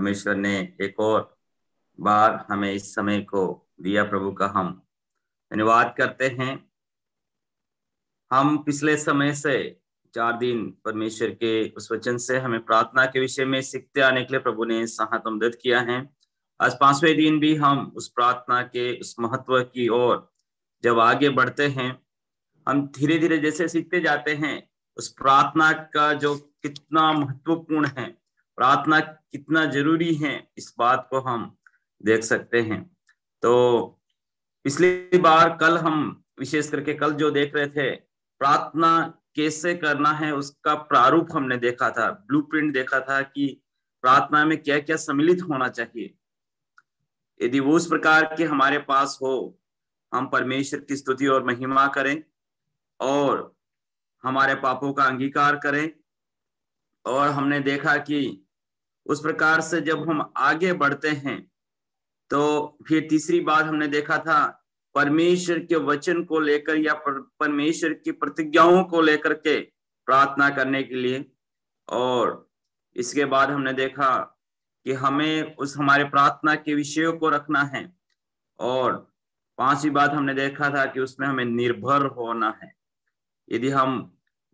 परमेश्वर ने एक और बार हमें इस समय को दिया, प्रभु का हम धन्यवाद करते हैं। हम पिछले समय से 4 दिन परमेश्वर के उस वचन से हमें प्रार्थना के विषय में सीखते आने के लिए प्रभु ने सहायता मदद किया है। आज 5वें दिन भी हम उस प्रार्थना के उस महत्व की ओर जब आगे बढ़ते हैं, हम धीरे धीरे जैसे सीखते जाते हैं उस प्रार्थना का जो कितना महत्वपूर्ण है, प्रार्थना कितना जरूरी है, इस बात को हम देख सकते हैं। तो पिछली बार कल हम विशेष करके कल जो देख रहे थे, प्रार्थना कैसे करना है उसका प्रारूप हमने देखा था, ब्लूप्रिंट देखा था कि प्रार्थना में क्या क्या सम्मिलित होना चाहिए। यदि वो उस प्रकार के हमारे पास हो, हम परमेश्वर की स्तुति और महिमा करें और हमारे पापों का अंगीकार करें। और हमने देखा कि उस प्रकार से जब हम आगे बढ़ते हैं तो फिर तीसरी बात हमने देखा था, परमेश्वर के वचन को लेकर या परमेश्वर की प्रतिज्ञाओं को लेकर के प्रार्थना करने के लिए। और इसके बाद हमने देखा कि हमें उस हमारे प्रार्थना के विषयों को रखना है। और 5वीं बात हमने देखा था कि उसमें हमें निर्भर होना है। यदि हम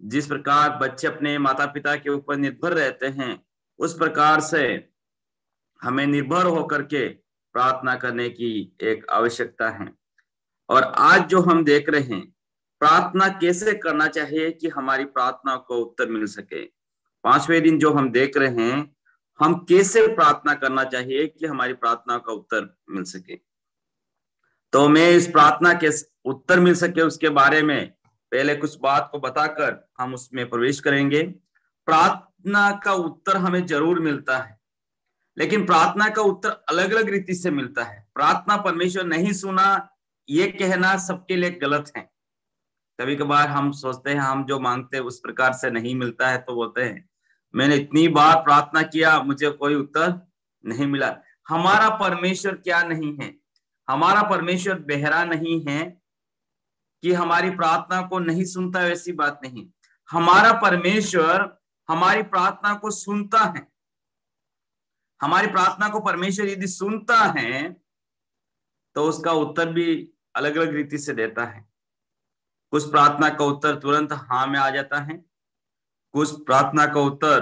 जिस प्रकार बच्चे अपने माता पिता के ऊपर निर्भर रहते हैं, उस प्रकार से हमें निर्भर होकर के प्रार्थना करने की एक आवश्यकता है। और आज जो हम देख रहे हैं, प्रार्थना कैसे करना चाहिए कि हमारी प्रार्थना को उत्तर मिल सके। 5वें दिन जो हम देख रहे हैं, हम कैसे प्रार्थना करना चाहिए कि हमारी प्रार्थना का उत्तर मिल सके। तो मैं इस प्रार्थना के उत्तर मिल सके उसके बारे में पहले कुछ बात को बताकर हम उसमें प्रवेश करेंगे। प्रार्थना का उत्तर हमें जरूर मिलता है, लेकिन प्रार्थना का उत्तर अलग अलग रीति से मिलता है। प्रार्थना परमेश्वर नहीं सुना ये कहना सबके लिए गलत है। कभी कभार हम सोचते हैं हम जो मांगते हैं उस प्रकार से नहीं मिलता है तो बोलते हैं मैंने इतनी बार प्रार्थना किया, मुझे कोई उत्तर नहीं मिला। हमारा परमेश्वर क्या नहीं है, हमारा परमेश्वर बहरा नहीं है कि हमारी प्रार्थना को नहीं सुनता, वैसी बात नहीं। हमारा परमेश्वर हमारी प्रार्थना को सुनता है। हमारी प्रार्थना को परमेश्वर यदि सुनता है तो उसका उत्तर भी अलग अलग रीति से देता है। कुछ प्रार्थना का उत्तर तुरंत हाँ में आ जाता है, कुछ प्रार्थना का उत्तर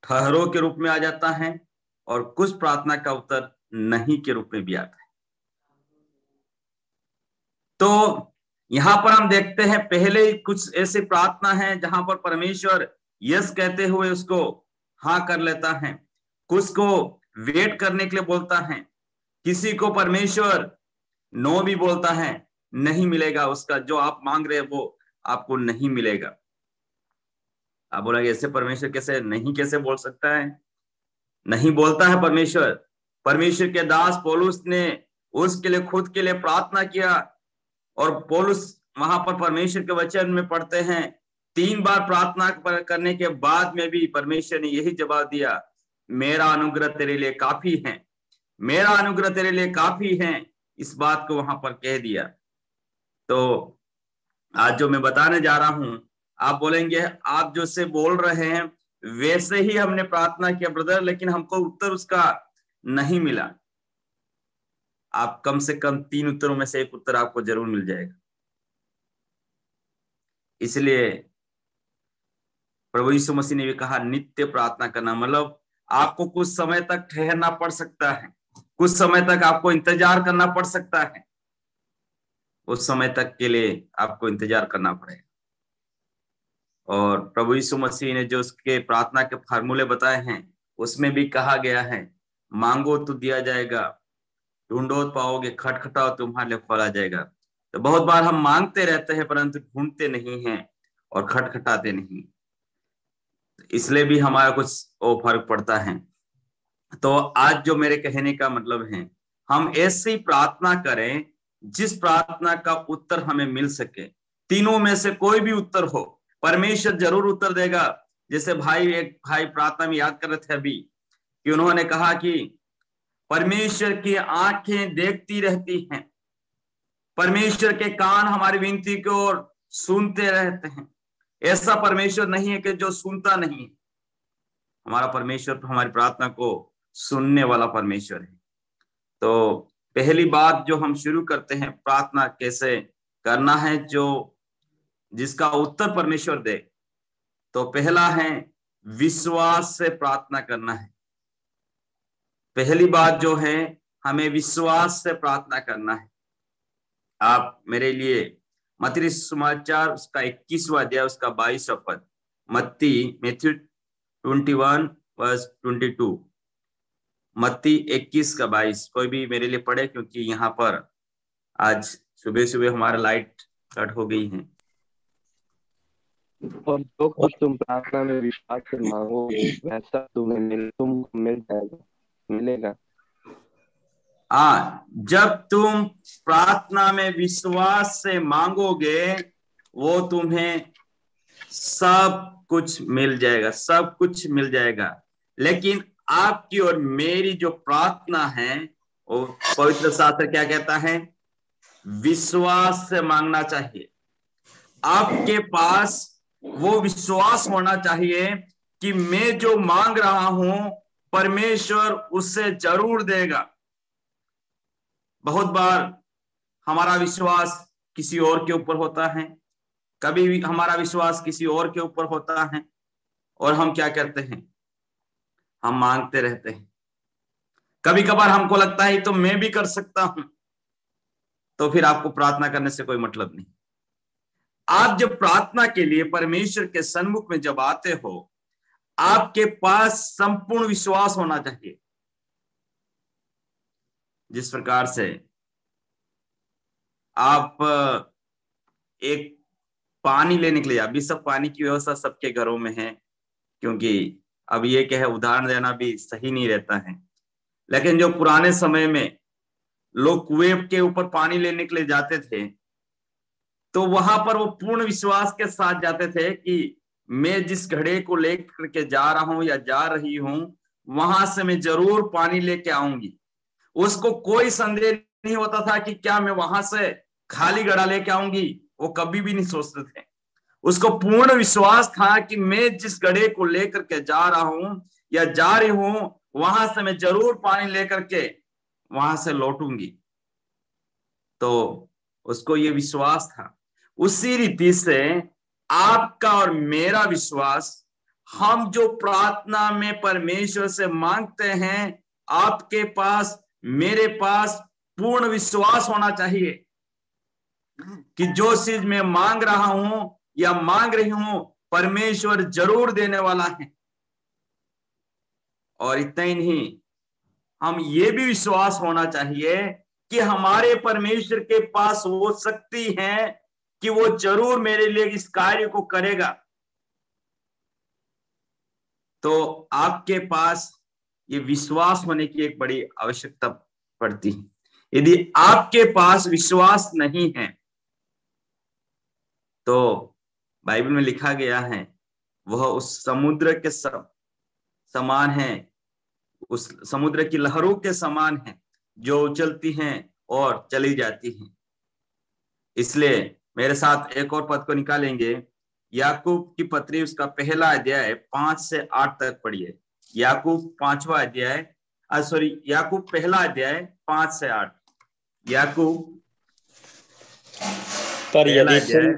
ठहरो के रूप में आ जाता है, और कुछ प्रार्थना का उत्तर नहीं के रूप में भी आता है। तो यहां पर हम देखते हैं पहले कुछ ऐसे प्रार्थना है जहां पर परमेश्वर यस कहते हुए उसको हाँ कर लेता है, कुछ को वेट करने के लिए बोलता है, किसी को परमेश्वर नो भी बोलता है, नहीं मिलेगा, उसका जो आप मांग रहे हैं वो आपको नहीं मिलेगा। आप बोलेंगे ऐसे परमेश्वर कैसे नहीं, कैसे बोल सकता है? नहीं बोलता है परमेश्वर। परमेश्वर के दास पौलुस ने उसके लिए खुद के लिए प्रार्थना किया, और पौलुस वहां पर परमेश्वर के वचन में पढ़ते हैं 3 बार प्रार्थना करने के बाद में भी परमेश्वर ने यही जवाब दिया, मेरा अनुग्रह तेरे लिए काफी है, मेरा अनुग्रह तेरे लिए काफी है। इस बात को वहां पर कह दिया। तो आज जो मैं बताने जा रहा हूं, आप बोलेंगे आप जो से बोल रहे हैं वैसे ही हमने प्रार्थना किया ब्रदर, लेकिन हमको उत्तर उसका नहीं मिला। आप कम से कम 3 उत्तरों में से एक उत्तर आपको जरूर मिल जाएगा। इसलिए प्रभु यीशु मसीह ने भी कहा नित्य प्रार्थना करना, मतलब आपको कुछ समय तक ठहरना पड़ सकता है, कुछ समय तक आपको इंतजार करना पड़ सकता है, उस समय तक के लिए आपको इंतजार करना पड़ेगा। और प्रभु यीशु मसीह ने जो उसके प्रार्थना के फार्मूले बताए हैं उसमें भी कहा गया है, मांगो तो दिया जाएगा, ढूंढो तो पाओगे, खटखटाओ तुम्हारे लिए खोला जाएगा। तो बहुत बार हम मांगते रहते हैं परंतु ढूंढते नहीं हैं और खटखटाते नहीं, इसलिए भी हमारा कुछ वो फर्क पड़ता है। तो आज जो मेरे कहने का मतलब है, हम ऐसी प्रार्थना करें जिस प्रार्थना का उत्तर हमें मिल सके। तीनों में से कोई भी उत्तर हो, परमेश्वर जरूर उत्तर देगा। जैसे एक भाई प्रार्थना में याद कर रहे थे अभी कि उन्होंने कहा कि परमेश्वर की आंखें देखती रहती हैं, परमेश्वर के कान हमारी विनती को और सुनते रहते हैं। ऐसा परमेश्वर नहीं है कि जो सुनता नहीं है। हमारा परमेश्वर हमारी प्रार्थना को सुनने वाला परमेश्वर है। तो पहली बात जो हम शुरू करते हैं, प्रार्थना कैसे करना है, जो जिसका उत्तर परमेश्वर दे, तो पहला है विश्वास से प्रार्थना करना है। पहली बात जो है, हमें विश्वास से प्रार्थना करना है। आप मेरे लिए मत्ती सुसमाचार उसका 21वां अध्याय उसका 22वां पद, मैथ्यू 21:22, मत्ती 21 का 22, कोई भी मेरे लिए पढ़े, क्योंकि यहाँ पर आज सुबह सुबह हमारा लाइट कट हो गई है। और जो कुछ तुम प्रार्थना में विश्वास से मांगोगे वैसा तुमको मिलेगा। जब तुम प्रार्थना में विश्वास से मांगोगे, वो तुम्हें सब कुछ मिल जाएगा, सब कुछ मिल जाएगा। लेकिन आपकी और मेरी जो प्रार्थना है, वो पवित्र शास्त्र क्या कहता है? विश्वास से मांगना चाहिए। आपके पास वो विश्वास होना चाहिए कि मैं जो मांग रहा हूं परमेश्वर उससे जरूर देगा। बहुत बार हमारा विश्वास किसी और के ऊपर होता है, कभी भी हमारा विश्वास किसी और के ऊपर होता है, और हम क्या करते हैं? हम मांगते रहते हैं। कभी कभार हमको लगता है तो मैं भी कर सकता हूं, तो फिर आपको प्रार्थना करने से कोई मतलब नहीं। आप जब प्रार्थना के लिए परमेश्वर के सन्मुख में जब आते हो, आपके पास संपूर्ण विश्वास होना चाहिए। जिस प्रकार से आप एक पानी लेने के लिए, अभी सब पानी की व्यवस्था सबके घरों में है, क्योंकि अब ये क्या है, उदाहरण देना भी सही नहीं रहता है, लेकिन जो पुराने समय में लोग कुएं के ऊपर पानी लेने के लिए जाते थे, तो वहां पर वो पूर्ण विश्वास के साथ जाते थे कि मैं जिस घड़े को लेकर के जा रहा हूं या जा रही हूं, वहां से मैं जरूर पानी लेके आऊंगी। उसको कोई संदेह नहीं होता था कि क्या मैं वहां से खाली घड़ा लेके आऊंगी, वो कभी भी नहीं सोचते थे। उसको पूर्ण विश्वास था कि मैं जिस घड़े को लेकर के जा रहा हूं या जा रही हूं, वहां से मैं जरूर पानी लेकर के वहां से लौटूंगी। तो उसको ये विश्वास था। उसी रीति से आपका और मेरा विश्वास, हम जो प्रार्थना में परमेश्वर से मांगते हैं, आपके पास मेरे पास पूर्ण विश्वास होना चाहिए कि जो चीज मैं मांग रहा हूं या मांग रही हूं, परमेश्वर जरूर देने वाला है। और इतना ही नहीं, हम ये भी विश्वास होना चाहिए कि हमारे परमेश्वर के पास वो शक्ति है कि वो जरूर मेरे लिए इस कार्य को करेगा। तो आपके पास ये विश्वास होने की एक बड़ी आवश्यकता पड़ती है। यदि आपके पास विश्वास नहीं है, तो बाइबल में लिखा गया है वह उस समुद्र के समान है, उस समुद्र की लहरों के समान है, जो चलती हैं और चली जाती हैं। इसलिए मेरे साथ एक और पद को निकालेंगे, याकूब की पत्री उसका पहला अध्याय 5 से 8 तक पढ़िए। याकूब 5वां अध्याय, याकूब पहला अध्याय 5 से 8। याकूब पहला अध्याय।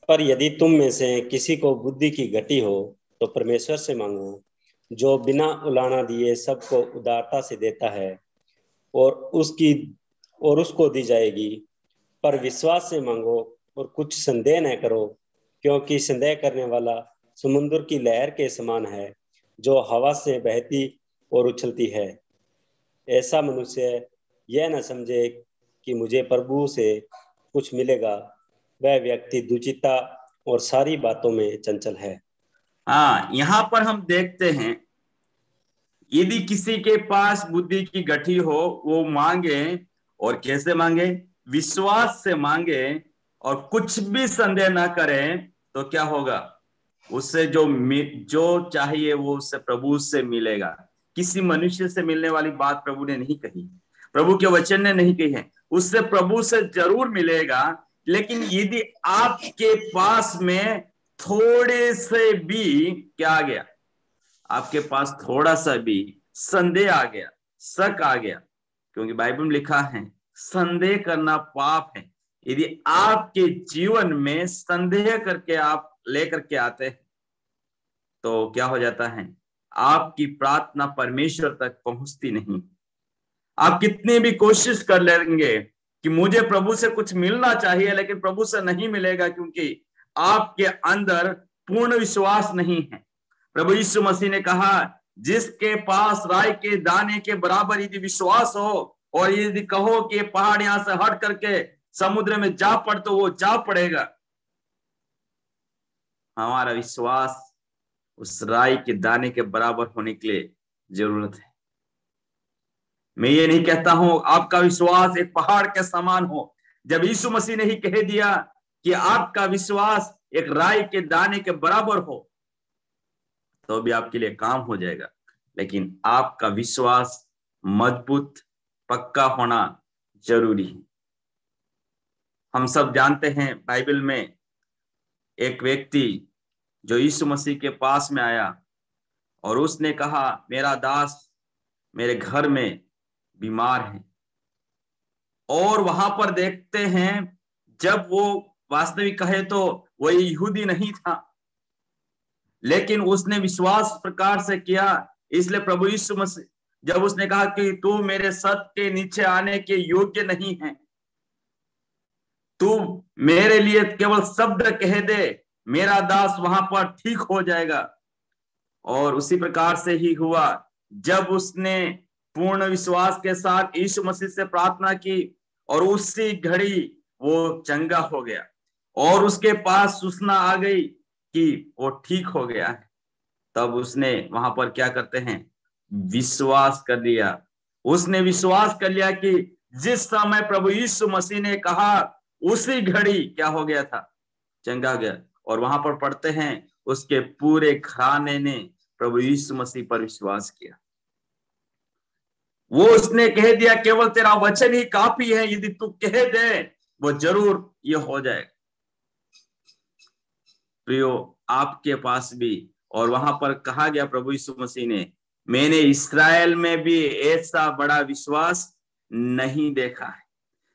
पर यदि तुम में से किसी को बुद्धि की घटी हो तो परमेश्वर से मांगो, जो बिना उलाना दिए सबको उदारता से देता है, और उसको दी जाएगी। पर विश्वास से मांगो और कुछ संदेह न करो, क्योंकि संदेह करने वाला समुद्र की लहर के समान है, जो हवा से बहती और उछलती है। ऐसा मनुष्य यह न समझे कि मुझे प्रभु से कुछ मिलेगा, वह व्यक्ति दुचिता और सारी बातों में चंचल है। यहाँ पर हम देखते हैं, यदि किसी के पास बुद्धि की गठी हो, वो मांगे, और कैसे मांगे? विश्वास से मांगे, और कुछ भी संदेह ना करें, तो क्या होगा? उससे जो चाहिए वो उससे प्रभु से मिलेगा। किसी मनुष्य से मिलने वाली बात प्रभु ने नहीं कही, प्रभु के वचन ने नहीं कही है, उससे प्रभु से जरूर मिलेगा। लेकिन यदि आपके पास में थोड़े से भी क्या आ गया? आपके पास थोड़ा सा भी संदेह आ गया, शक आ गया, क्योंकि बाइबल में लिखा है संदेह करना पाप है। यदि आपके जीवन में संदेह करके आप लेकर के आते हैं तो क्या हो जाता है, आपकी प्रार्थना परमेश्वर तक पहुंचती नहीं। आप कितनी भी कोशिश कर लेंगे कि मुझे प्रभु से कुछ मिलना चाहिए, लेकिन प्रभु से नहीं मिलेगा, क्योंकि आपके अंदर पूर्ण विश्वास नहीं है। प्रभु यीशु मसीह ने कहा, जिसके पास राई के दाने के बराबर यदि विश्वास हो और यदि कहो कि पहाड़ यहां से हट करके समुद्र में जा पड़, तो वो जा पड़ेगा। हमारा विश्वास उस राई के दाने के बराबर होने के लिए जरूरत है। मैं ये नहीं कहता हूं आपका विश्वास एक पहाड़ के समान हो। जब यीशु मसीह ने ही कह दिया कि आपका विश्वास एक राई के दाने के बराबर हो, तो भी आपके लिए काम हो जाएगा। लेकिन आपका विश्वास मजबूत पक्का होना जरूरी है। हम सब जानते हैं बाइबल में एक व्यक्ति जो यीशु मसीह के पास में आया और उसने कहा, मेरा दास मेरे घर में बीमार है। और वहां पर देखते हैं, जब वो वास्तविक कहे तो वो यहूदी नहीं था, लेकिन उसने विश्वास प्रकार से किया। इसलिए प्रभु यीशु मसीह जब उसने कहा कि तू मेरे सत के नीचे आने के योग्य नहीं है, तू मेरे लिए केवल शब्द कह दे, मेरा दास वहां पर ठीक हो जाएगा। और उसी प्रकार से ही हुआ। जब उसने पूर्ण विश्वास के साथ यीशु मसीह से प्रार्थना की और उसी घड़ी वो चंगा हो गया और उसके पास सूचना आ गई कि वो ठीक हो गया है। तब उसने वहां पर क्या करते हैं, विश्वास कर लिया। उसने विश्वास कर लिया कि जिस समय प्रभु यीशु मसीह ने कहा उसी घड़ी क्या हो गया था, चंगा गया। और वहां पर पढ़ते हैं उसके पूरे घराने ने प्रभु यीशु मसीह पर विश्वास किया। वो उसने कह दिया, केवल तेरा वचन ही काफी है, यदि तू कह दे वो जरूर ये हो जाएगा। प्रियो, आपके पास भी, और वहां पर कहा गया प्रभु यीशु मसीह ने, मैंने इस्राएल में भी ऐसा बड़ा विश्वास नहीं देखा है।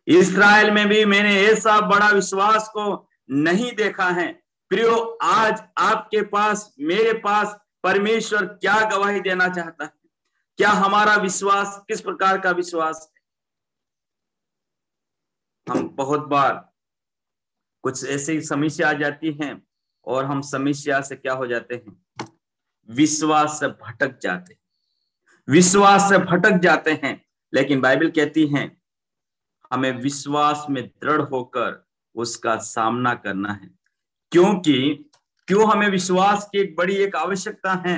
इस्राएल में भी मैंने ऐसा बड़ा विश्वास को नहीं देखा है। प्रियो, आज आपके पास, मेरे पास परमेश्वर क्या गवाही देना चाहता है? क्या हमारा विश्वास किस प्रकार का विश्वास है? हम बहुत बार कुछ ऐसी समस्या आ जाती हैं और हम समस्या से क्या हो जाते हैं, विश्वास से भटक जाते हैं, विश्वास से भटक जाते हैं। लेकिन बाइबल कहती है हमें विश्वास में दृढ़ होकर उसका सामना करना है। क्यों हमें विश्वास की एक बड़ी एक आवश्यकता है?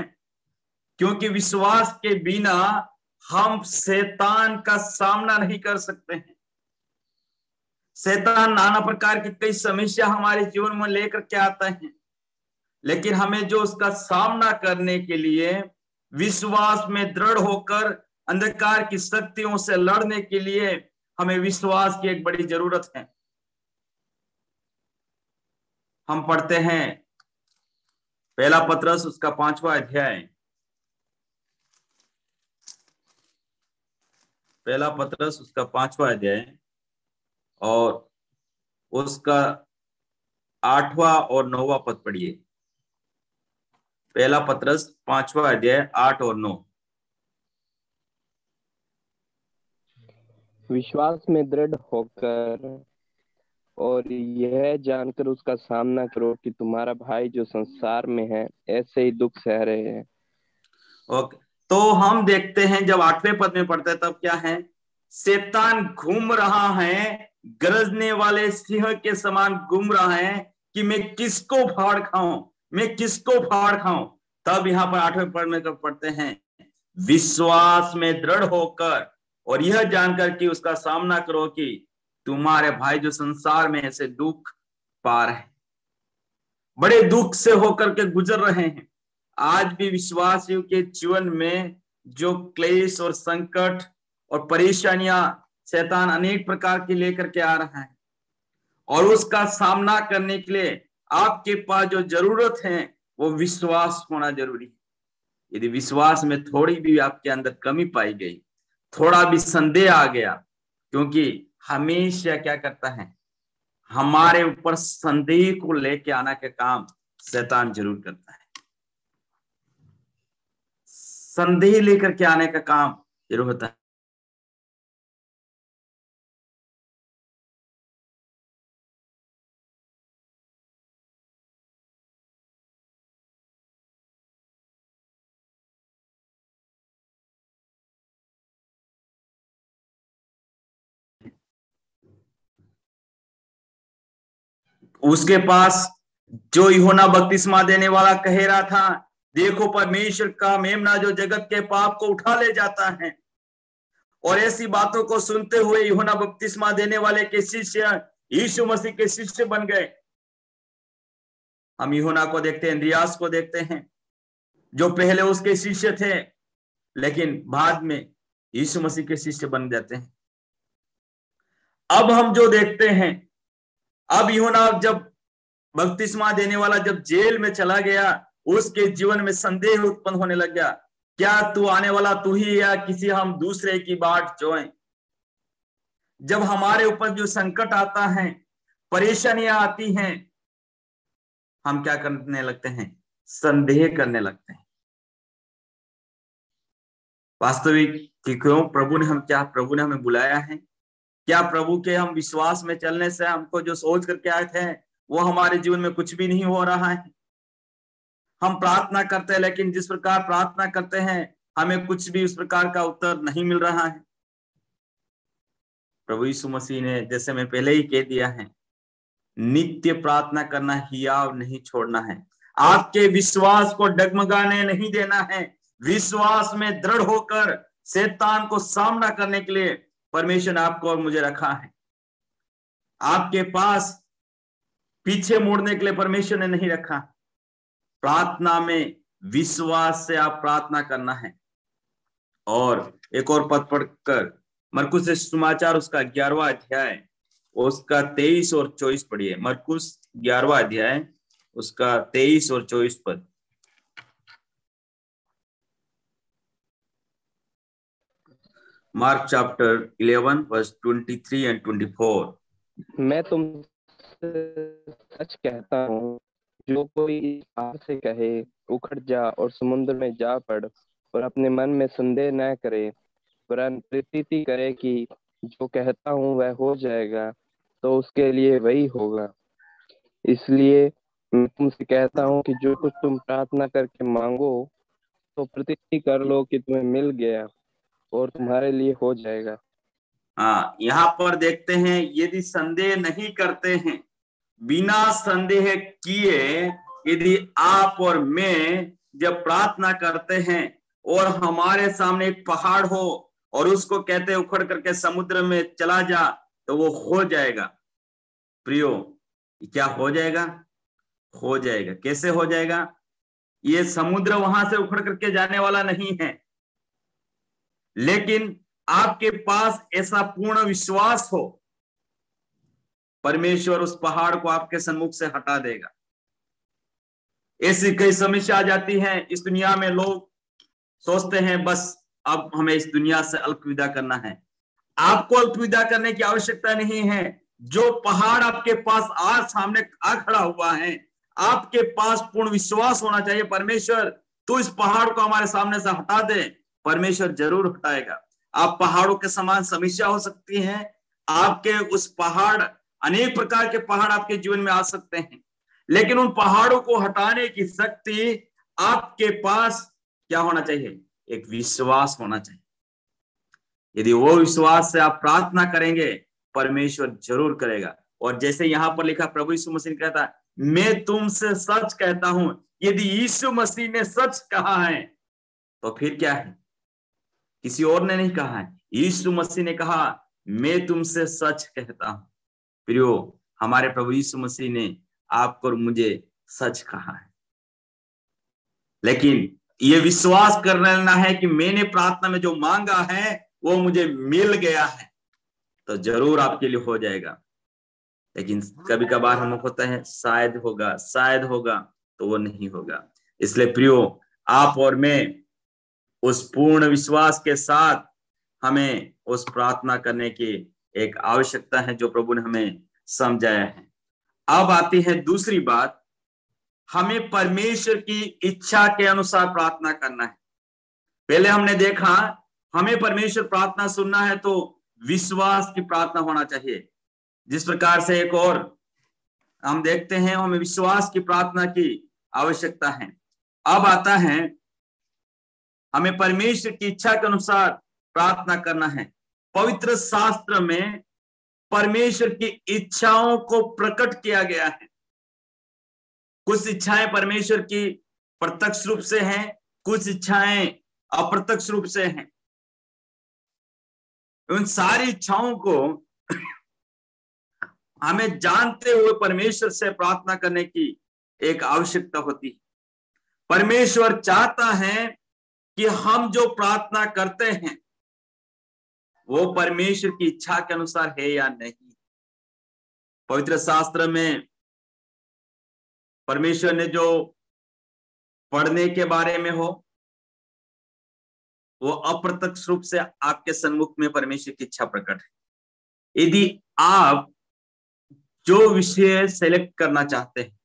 क्योंकि विश्वास के बिना हम शैतान का सामना नहीं कर सकते हैं। शैतान नाना प्रकार की कई समस्या हमारे जीवन में लेकर के आता है, लेकिन हमें जो उसका सामना करने के लिए विश्वास में दृढ़ होकर अंधकार की शक्तियों से लड़ने के लिए हमें विश्वास की एक बड़ी जरूरत है। हम पढ़ते हैं पहला पत्रस उसका 5वां अध्याय, पहला पत्रस उसका 5वां अध्याय और उसका 8वां और 9वां पद पढ़िए। पहला पत्रस 5वां अध्याय 8 और 9। विश्वास में दृढ़ होकर और यह जानकर उसका सामना करो कि तुम्हारा भाई जो संसार में है ऐसे ही दुख सह रहे हैं। ओके, तो हम देखते हैं जब 8वें पद में पढ़ते हैं तब क्या है, शैतान घूम रहा है, गरजने वाले सिंह के समान घूम रहा है कि मैं किसको फाड़ खाऊं, मैं किसको फाड़ खाऊं। तब यहाँ पर 8वें पद में पढ़ते हैं, विश्वास में दृढ़ होकर और यह जानकर कि उसका सामना करो कि तुम्हारे भाई जो संसार में ऐसे दुख पा रहे हैं, बड़े दुख से होकर के गुजर रहे हैं। आज भी विश्वासियों के जीवन में जो क्लेश और संकट और परेशानियां शैतान अनेक प्रकार की लेकर के आ रहा है, और उसका सामना करने के लिए आपके पास जो जरूरत है वो विश्वास होना जरूरी है। यदि विश्वास में थोड़ी भी आपके अंदर कमी पाई गई, थोड़ा भी संदेह आ गया, क्योंकि हमेशा क्या करता है, हमारे ऊपर संदेह को लेके आना का काम शैतान जरूर करता है। संदेह लेकर के आने का काम जरूर होता है। उसके पास जो यूहन्ना बपतिस्मा देने वाला कह रहा था, देखो परमेश्वर का मेमना जो जगत के पाप को उठा ले जाता है, और ऐसी बातों को सुनते हुए यूहन्ना बपतिस्मा देने वाले के शिष्य यीशु मसीह के शिष्य बन गए। हम यूहन्ना को देखते हैं, अंद्रियास को देखते हैं, जो पहले उसके शिष्य थे लेकिन बाद में यीशु मसीह के शिष्य बन जाते हैं। अब हम जो देखते हैं, अब यूहन्ना जब बपतिस्मा देने वाला जब जेल में चला गया, उसके जीवन में संदेह उत्पन्न होने लग गया, क्या तू आने वाला तू ही या किसी हम दूसरे की बाट जोएं। जब हमारे ऊपर जो संकट आता है, परेशानियां आती हैं, हम क्या करने लगते हैं, संदेह करने लगते हैं। वास्तविक कि क्यों प्रभु ने हमें बुलाया है, क्या प्रभु के हम विश्वास में चलने से हमको जो सोच करके आए थे वो हमारे जीवन में कुछ भी नहीं हो रहा है। हम प्रार्थना करते हैं, लेकिन जिस प्रकार प्रार्थना करते हैं हमें कुछ भी उस प्रकार का उत्तर नहीं मिल रहा है। प्रभु यीशु मसीह ने, जैसे मैं पहले ही कह दिया है, नित्य प्रार्थना करना, हियाव नहीं छोड़ना है, आपके विश्वास को डगमगाने नहीं देना है। विश्वास में दृढ़ होकर शैतान को सामना करने के लिए परमेश्वर ने आपको और मुझे रखा है। आपके पास पीछे मुड़ने के लिए परमेश्वर ने नहीं रखा। प्रार्थना में विश्वास से आप प्रार्थना करना है। और एक और पद पढ़कर मरकुस सुसमाचार उसका 11वां अध्याय उसका 23 और 24 पढ़िए। मरकुस 11वां अध्याय उसका 23 और 24 पद। Mark chapter 11 verse 23 and 24। मैं तुमसे सच कहता हूँ, जो कोई इस पहाड़ से कहे उखड़ जा और समुद्र में जा पड़, और अपने मन में संदेह न करे, वरन प्रतीति करे कि जो कहता हूँ वह हो जाएगा, तो उसके लिए वही होगा। इसलिए मैं तुमसे कहता हूँ कि जो कुछ तुम प्रार्थना करके मांगो, तो प्रतीति कर लो कि तुम्हें मिल गया और तुम्हारे लिए हो जाएगा। हाँ, यहाँ पर देखते हैं, यदि संदेह नहीं करते हैं, बिना संदेह किए यदि आप और मैं जब प्रार्थना करते हैं और हमारे सामने एक पहाड़ हो और उसको कहते उखड़ करके समुद्र में चला जा, तो वो हो जाएगा। प्रियो, क्या हो जाएगा? हो जाएगा। कैसे हो जाएगा? ये समुद्र वहां से उखड़ करके जाने वाला नहीं है, लेकिन आपके पास ऐसा पूर्ण विश्वास हो, परमेश्वर उस पहाड़ को आपके सन्मुख से हटा देगा। ऐसी कई समस्या आ जाती है इस दुनिया में। लोग सोचते हैं बस अब हमें इस दुनिया से अलविदा करना है। आपको अलविदा करने की आवश्यकता नहीं है। जो पहाड़ आपके पास आज सामने आ खड़ा हुआ है, आपके पास पूर्ण विश्वास होना चाहिए, परमेश्वर तू इस पहाड़ को हमारे सामने से हटा दे। परमेश्वर जरूर हटाएगा। आप पहाड़ों के समान समस्या हो सकती है, आपके उस पहाड़, अनेक प्रकार के पहाड़ आपके जीवन में आ सकते हैं, लेकिन उन पहाड़ों को हटाने की शक्ति आपके पास क्या होना चाहिए? एक विश्वास होना चाहिए। यदि वो विश्वास से आप प्रार्थना करेंगे, परमेश्वर जरूर करेगा। और जैसे यहां पर लिखा, प्रभु यीशु मसीह ने कहता है, मैं तुमसे सच कहता हूं। यदि यीशु मसीह ने सच कहा है तो फिर क्या है? किसी और ने नहीं कहा है, यीशु मसीह ने कहा, मैं तुमसे सच कहता हूं। प्रियो, हमारे प्रभु यीशु मसीह ने आपको और मुझे सच कहा है, लेकिन ये विश्वास कर लेना है कि मैंने प्रार्थना में जो मांगा है वो मुझे मिल गया है, तो जरूर आपके लिए हो जाएगा। लेकिन कभी कभार हम होता है शायद होगा, शायद होगा, तो वो नहीं होगा। इसलिए प्रियो, आप और मैं उस पूर्ण विश्वास के साथ हमें उस प्रार्थना करने की एक आवश्यकता है जो प्रभु ने हमें समझाया है। अब आती है दूसरी बात, हमें परमेश्वर की इच्छा के अनुसार प्रार्थना करना है। पहले हमने देखा हमें परमेश्वर प्रार्थना सुनना है तो विश्वास की प्रार्थना होना चाहिए। जिस प्रकार से एक और हम देखते हैं हमें विश्वास की प्रार्थना की आवश्यकता है। अब आता है हमें परमेश्वर की इच्छा के अनुसार प्रार्थना करना है। पवित्र शास्त्र में परमेश्वर की इच्छाओं को प्रकट किया गया है। कुछ इच्छाएं परमेश्वर की प्रत्यक्ष रूप से हैं, कुछ इच्छाएं अप्रत्यक्ष रूप से हैं। उन सारी इच्छाओं को हमें जानते हुए परमेश्वर से प्रार्थना करने की एक आवश्यकता होती है। परमेश्वर चाहता है कि हम जो प्रार्थना करते हैं वो परमेश्वर की इच्छा के अनुसार है या नहीं। पवित्र शास्त्र में परमेश्वर ने जो पढ़ने के बारे में हो वो अप्रत्यक्ष रूप से आपके सम्मुख में परमेश्वर की इच्छा प्रकट है। यदि आप जो विषय सेलेक्ट करना चाहते हैं,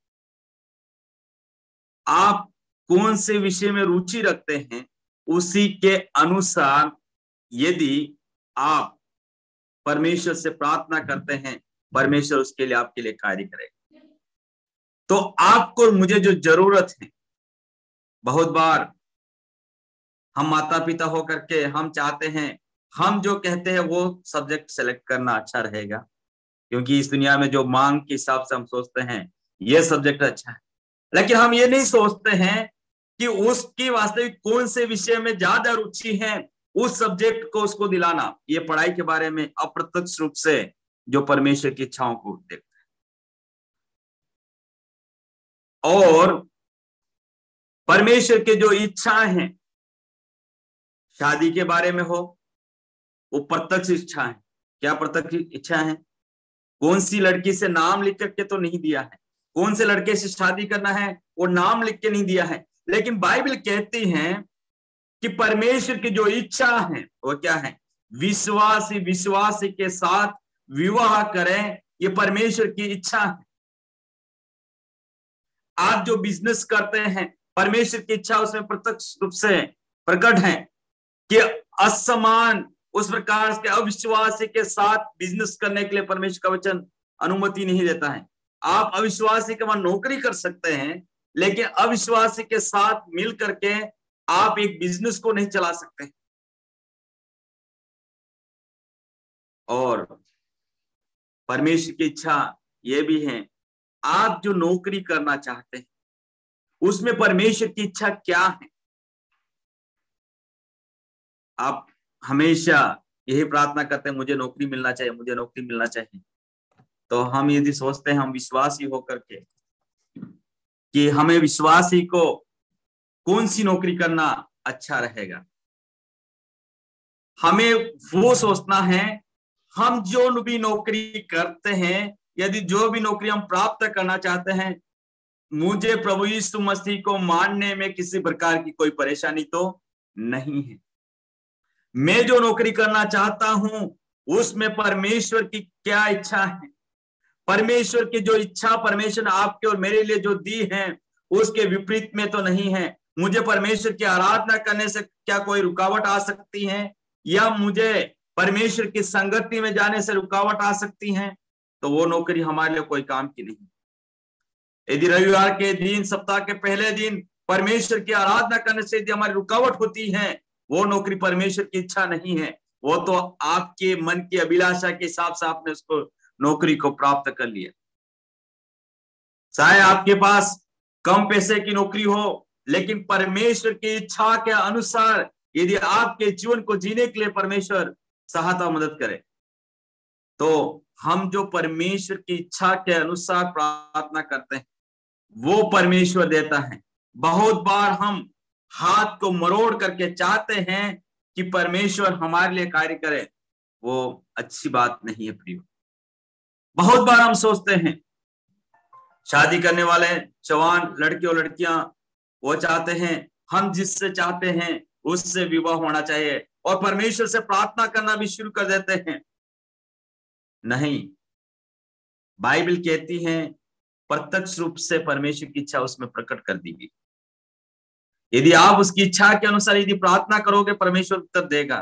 आप कौन से विषय में रुचि रखते हैं, उसी के अनुसार यदि आप परमेश्वर से प्रार्थना करते हैं, परमेश्वर उसके लिए आपके लिए कार्य करेगा। तो आपको मुझे जो जरूरत है, बहुत बार हम माता पिता होकर के हम चाहते हैं हम जो कहते हैं वो सब्जेक्ट सेलेक्ट करना अच्छा रहेगा, क्योंकि इस दुनिया में जो मांग के हिसाब से हम सोचते हैं ये सब्जेक्ट अच्छा है, लेकिन हम ये नहीं सोचते हैं कि उसकी वास्तविक कौन से विषय में ज्यादा रुचि है, उस सब्जेक्ट को उसको दिलाना। ये पढ़ाई के बारे में अप्रत्यक्ष रूप से जो परमेश्वर की इच्छाओं को देखते हैं। और परमेश्वर के जो इच्छाएं हैं शादी के बारे में हो, वो प्रत्यक्ष इच्छा है। क्या प्रत्यक्ष इच्छा है? कौन सी लड़की से नाम लिख करके तो नहीं दिया है, कौन से लड़के से शादी करना है वो नाम लिख के नहीं दिया है, लेकिन बाइबल कहती है कि परमेश्वर की जो इच्छा है वो क्या है? विश्वासी के साथ विवाह करें, ये परमेश्वर की इच्छा है। आप जो बिजनेस करते हैं, परमेश्वर की इच्छा उसमें प्रत्यक्ष रूप से प्रकट है कि असमान उस प्रकार के अविश्वासी के साथ बिजनेस करने के लिए परमेश्वर का वचन अनुमति नहीं देता है। आप अविश्वासी के वहां नौकरी कर सकते हैं, लेकिन अविश्वासी के साथ मिल करके आप एक बिजनेस को नहीं चला सकते। और परमेश्वर की इच्छा यह भी है, आप जो नौकरी करना चाहते हैं उसमें परमेश्वर की इच्छा क्या है? आप हमेशा यही प्रार्थना करते हैं मुझे नौकरी मिलना चाहिए, मुझे नौकरी मिलना चाहिए। तो हम यदि सोचते हैं हम विश्वासी होकर के कि हमें विश्वासी को कौन सी नौकरी करना अच्छा रहेगा, हमें वो सोचना है हम जो भी नौकरी करते हैं, यदि जो भी नौकरी हम प्राप्त करना चाहते हैं, मुझे प्रभु यीशु मसीह को मानने में किसी प्रकार की कोई परेशानी तो नहीं है। मैं जो नौकरी करना चाहता हूं उसमें परमेश्वर की क्या इच्छा है, परमेश्वर की जो इच्छा परमेश्वर ने आपके और मेरे लिए जो दी है उसके विपरीत में तो नहीं है। मुझे परमेश्वर की आराधना करने से क्या कोई रुकावट आ सकती है, या मुझे परमेश्वर की संगति में जाने से रुकावट आ सकती है, तो वो नौकरी हमारे लिए कोई काम की नहीं। यदि रविवार के दिन, सप्ताह के पहले दिन परमेश्वर की आराधना करने से यदि हमारी रुकावट होती है, वो नौकरी परमेश्वर की इच्छा नहीं है। वो तो आपके मन की अभिलाषा के हिसाब से आपने उसको नौकरी को प्राप्त कर लिया। चाहे आपके पास कम पैसे की नौकरी हो, लेकिन परमेश्वर की इच्छा के अनुसार यदि आपके जीवन को जीने के लिए परमेश्वर सहायता मदद करे, तो हम जो परमेश्वर की इच्छा के अनुसार प्रार्थना करते हैं वो परमेश्वर देता है। बहुत बार हम हाथ को मरोड़ करके चाहते हैं कि परमेश्वर हमारे लिए कार्य करे, वो अच्छी बात नहीं है प्रियो। बहुत बार हम सोचते हैं शादी करने वाले जवान लड़के और लड़कियां वो चाहते हैं हम जिससे चाहते हैं उससे विवाह होना चाहिए और परमेश्वर से प्रार्थना करना भी शुरू कर देते हैं। नहीं, बाइबल कहती है प्रत्यक्ष रूप से परमेश्वर की इच्छा उसमें प्रकट कर दी गई। यदि आप उसकी इच्छा के अनुसार यदि प्रार्थना करोगे, परमेश्वर उत्तर देगा,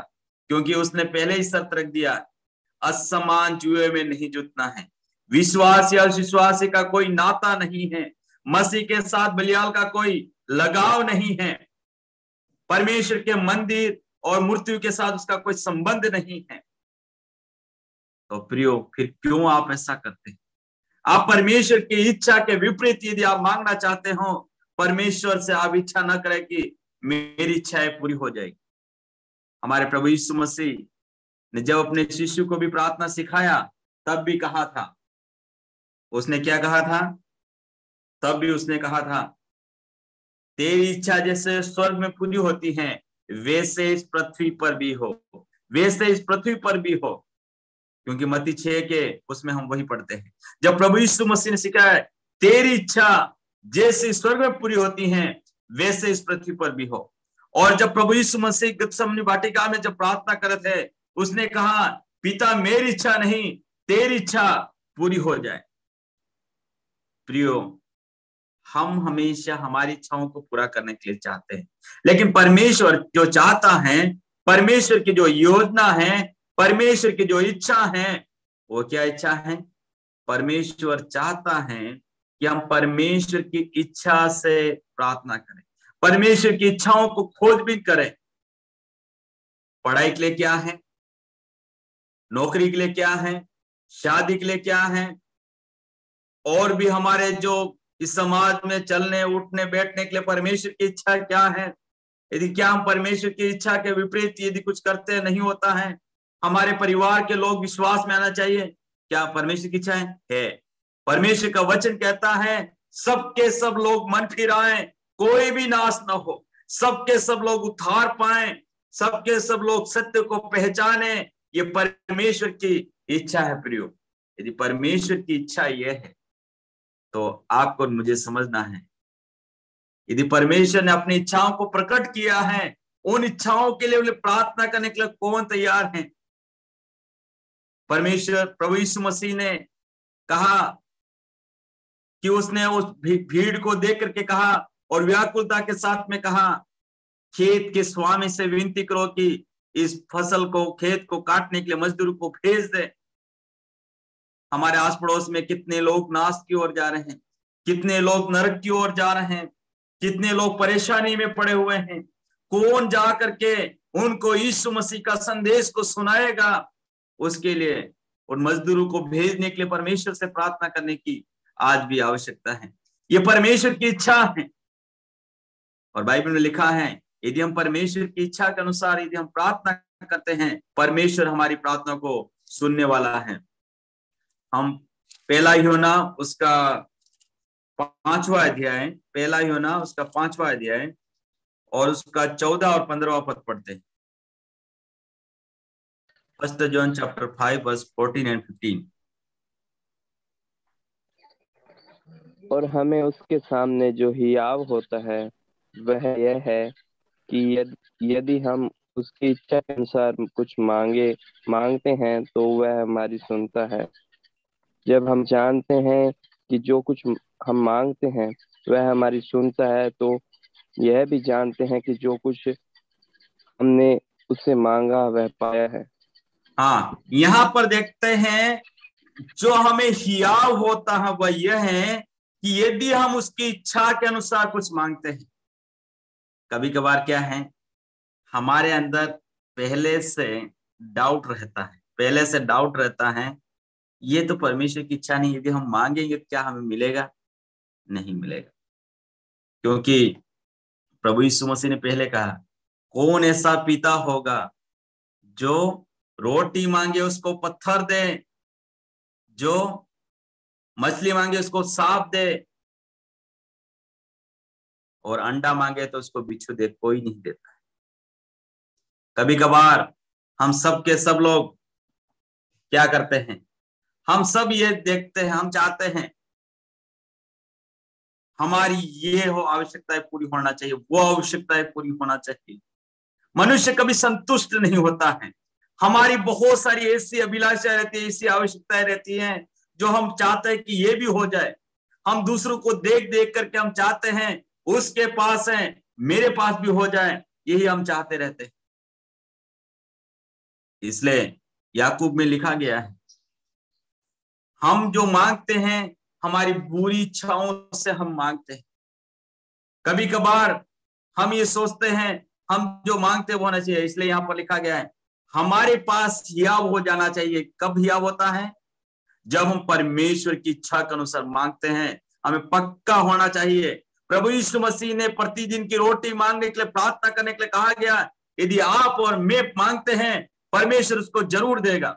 क्योंकि उसने पहले ही शर्त रख दिया, असमान जुए में नहीं जुटना है। विश्वास या विश्वासी का कोई नाता नहीं है, मसीह के साथ बलियाल का कोई लगाव नहीं है, परमेश्वर के मंदिर और मूर्तियों के साथ उसका कोई संबंध नहीं है। तो प्रियो, फिर क्यों आप ऐसा करते हैं? आप परमेश्वर की इच्छा के विपरीत यदि आप मांगना चाहते हो, परमेश्वर से आप इच्छा ना करें कि मेरी इच्छाएं पूरी हो जाएगी। हमारे प्रभु यीशु मसीह ने जब अपने शिष्य को भी प्रार्थना सिखाया, तब भी कहा था, उसने क्या कहा था? तब भी उसने कहा था, तेरी इच्छा जैसे स्वर्ग में पूरी होती है, वैसे इस पृथ्वी पर भी हो, वैसे इस पृथ्वी पर भी हो। क्योंकि मत्ती 6 के उसमें हम वही पढ़ते हैं, जब प्रभु यीशु मसीह ने सिखाया, तेरी इच्छा जैसे स्वर्ग में पूरी होती है, वैसे इस पृथ्वी पर भी हो। और जब प्रभु यीशु मसीह गतसमनी वाटिका में जब प्रार्थना करे थे, उसने कहा, पिता मेरी इच्छा नहीं, तेरी इच्छा पूरी हो जाए। प्रियो, हम हमेशा हमारी इच्छाओं को पूरा करने के लिए चाहते हैं, लेकिन परमेश्वर जो चाहता है, परमेश्वर की जो योजना है, परमेश्वर की जो इच्छा है, वो क्या इच्छा है? परमेश्वर चाहता है कि हम परमेश्वर की इच्छा से प्रार्थना करें, परमेश्वर की इच्छाओं को खोजबीन करें। पढ़ाई के लिए क्या है, नौकरी के लिए क्या है, शादी के लिए क्या है, और भी हमारे जो इस समाज में चलने उठने बैठने के लिए परमेश्वर की इच्छा क्या है? यदि क्या हम परमेश्वर की इच्छा के विपरीत यदि कुछ करते नहीं होता है, हमारे परिवार के लोग विश्वास में आना चाहिए, क्या परमेश्वर की इच्छा है? परमेश्वर का वचन कहता है, सबके सब लोग मन फिराएं, कोई भी नाश ना हो, सबके सब लोग उद्धार पाएं, सबके सब लोग सत्य को पहचाने। ये परमेश्वर की इच्छा है। प्रियो, यदि परमेश्वर की इच्छा यह है, तो आपको मुझे समझना है, यदि परमेश्वर ने अपनी इच्छाओं को प्रकट किया है, उन इच्छाओं के लिए प्रार्थना करने के लिए कौन तैयार है? परमेश्वर प्रभु यीशु मसीह ने कहा कि उसने उस भीड़ को देख करके कहा और व्याकुलता के साथ में कहा, खेत के स्वामी से विनती करो कि इस फसल को, खेत को काटने के लिए मजदूर को भेज दे। हमारे आस पड़ोस में कितने लोग नाश की ओर जा रहे हैं, कितने लोग नरक की ओर जा रहे हैं, कितने लोग परेशानी में पड़े हुए हैं। कौन जा करके उनको यीशु मसीह का संदेश को सुनाएगा? उसके लिए उन मजदूरों को भेजने के लिए परमेश्वर से प्रार्थना करने की आज भी आवश्यकता है। ये परमेश्वर की इच्छा है। और बाइबल में लिखा है, यदि हम परमेश्वर की इच्छा के अनुसार यदि हम प्रार्थना करते हैं, परमेश्वर हमारी प्रार्थना को सुनने वाला है। हम पहला यूहन्ना उसका 5वां अध्याय, पहला यूहन्ना उसका 5वां अध्याय और उसका 14 और 15वां पद पढ़ते हैं। 1 John chapter 5 verse 14 and 15। और हमें उसके सामने जो हियाव होता है वह यह है कि यदि हम उसकी इच्छा के अनुसार कुछ मांगते हैं तो वह हमारी सुनता है। जब हम जानते हैं कि जो कुछ हम मांगते हैं वह हमारी सुनता है, तो यह भी जानते हैं कि जो कुछ हमने उससे मांगा वह पाया है। हाँ, यहाँ पर देखते हैं जो हमें हियाव होता है वह यह है कि यदि हम उसकी इच्छा के अनुसार कुछ मांगते हैं। कभी कभार क्या है, हमारे अंदर पहले से डाउट रहता है, ये तो परमेश्वर की इच्छा नहीं, यदि हम मांगेंगे तो क्या हमें मिलेगा? नहीं मिलेगा। क्योंकि प्रभु यीशु मसीह ने पहले कहा, कौन ऐसा पिता होगा जो रोटी मांगे उसको पत्थर दे, जो मछली मांगे उसको सांप दे, और अंडा मांगे तो उसको बिच्छू दे? कोई नहीं देता है। कभी कभार हम सब के सब लोग क्या करते हैं, हम सब ये देखते हैं, हम चाहते हैं हमारी ये हो आवश्यकताएं पूरी होना चाहिए, वो आवश्यकताएं पूरी होना चाहिए, मनुष्य कभी संतुष्ट नहीं होता है। हमारी बहुत सारी ऐसी अभिलाषा रहती है, ऐसी आवश्यकताएं रहती हैं जो हम चाहते हैं कि ये भी हो जाए। हम दूसरों को देख देख करके हम चाहते हैं उसके पास है, मेरे पास भी हो जाए, यही हम चाहते रहते हैं। इसलिए याकूब में लिखा गया है, हम जो मांगते हैं हमारी बुरी इच्छाओं से हम मांगते हैं। कभी कभार हम ये सोचते हैं हम जो मांगते हैं वो होना चाहिए। इसलिए यहाँ पर लिखा गया है हमारे पास हियाव हो जाना चाहिए। कब हियाव होता है? जब हम परमेश्वर की इच्छा के अनुसार मांगते हैं। हमें पक्का होना चाहिए। प्रभु यीशु मसीह ने प्रतिदिन की रोटी मांगने के लिए, प्रार्थना करने के लिए कहा गया, यदि आप और मैं मांगते हैं परमेश्वर उसको जरूर देगा।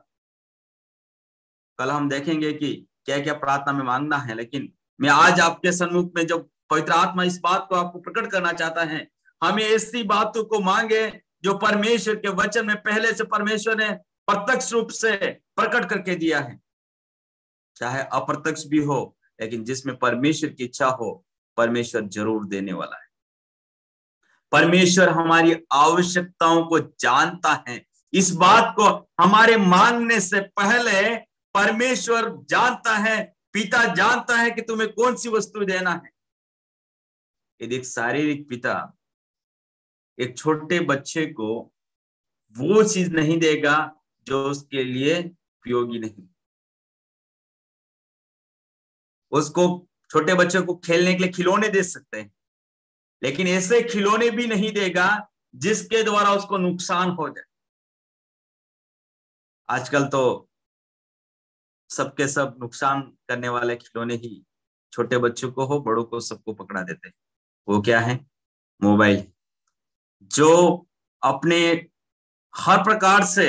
कल हम देखेंगे कि क्या क्या प्रार्थना में मांगना है, लेकिन मैं आज आपके सम्मुख में जो पवित्र आत्मा इस बात को आपको प्रकट करना चाहता है, हमें ऐसी बातों को मांगे जो परमेश्वर के वचन में पहले से परमेश्वर ने प्रत्यक्ष रूप से प्रकट करके दिया है। चाहे अप्रत्यक्ष भी हो, लेकिन जिसमें परमेश्वर की इच्छा हो परमेश्वर जरूर देने वाला है। परमेश्वर हमारी आवश्यकताओं को जानता है। इस बात को हमारे मांगने से पहले परमेश्वर जानता है, पिता जानता है कि तुम्हें कौन सी वस्तु देना है। यदि एक शारीरिक पिता एक छोटे बच्चे को वो चीज नहीं देगा जो उसके लिए उपयोगी नहीं, उसको छोटे बच्चे को खेलने के लिए खिलौने दे सकते हैं, लेकिन ऐसे खिलौने भी नहीं देगा जिसके द्वारा उसको नुकसान हो जाए। आजकल तो सबके सब नुकसान करने वाले खिलौने ही छोटे बच्चों को हो बड़ों को सबको पकड़ा देते हैं। वो क्या है? मोबाइल, जो अपने हर प्रकार से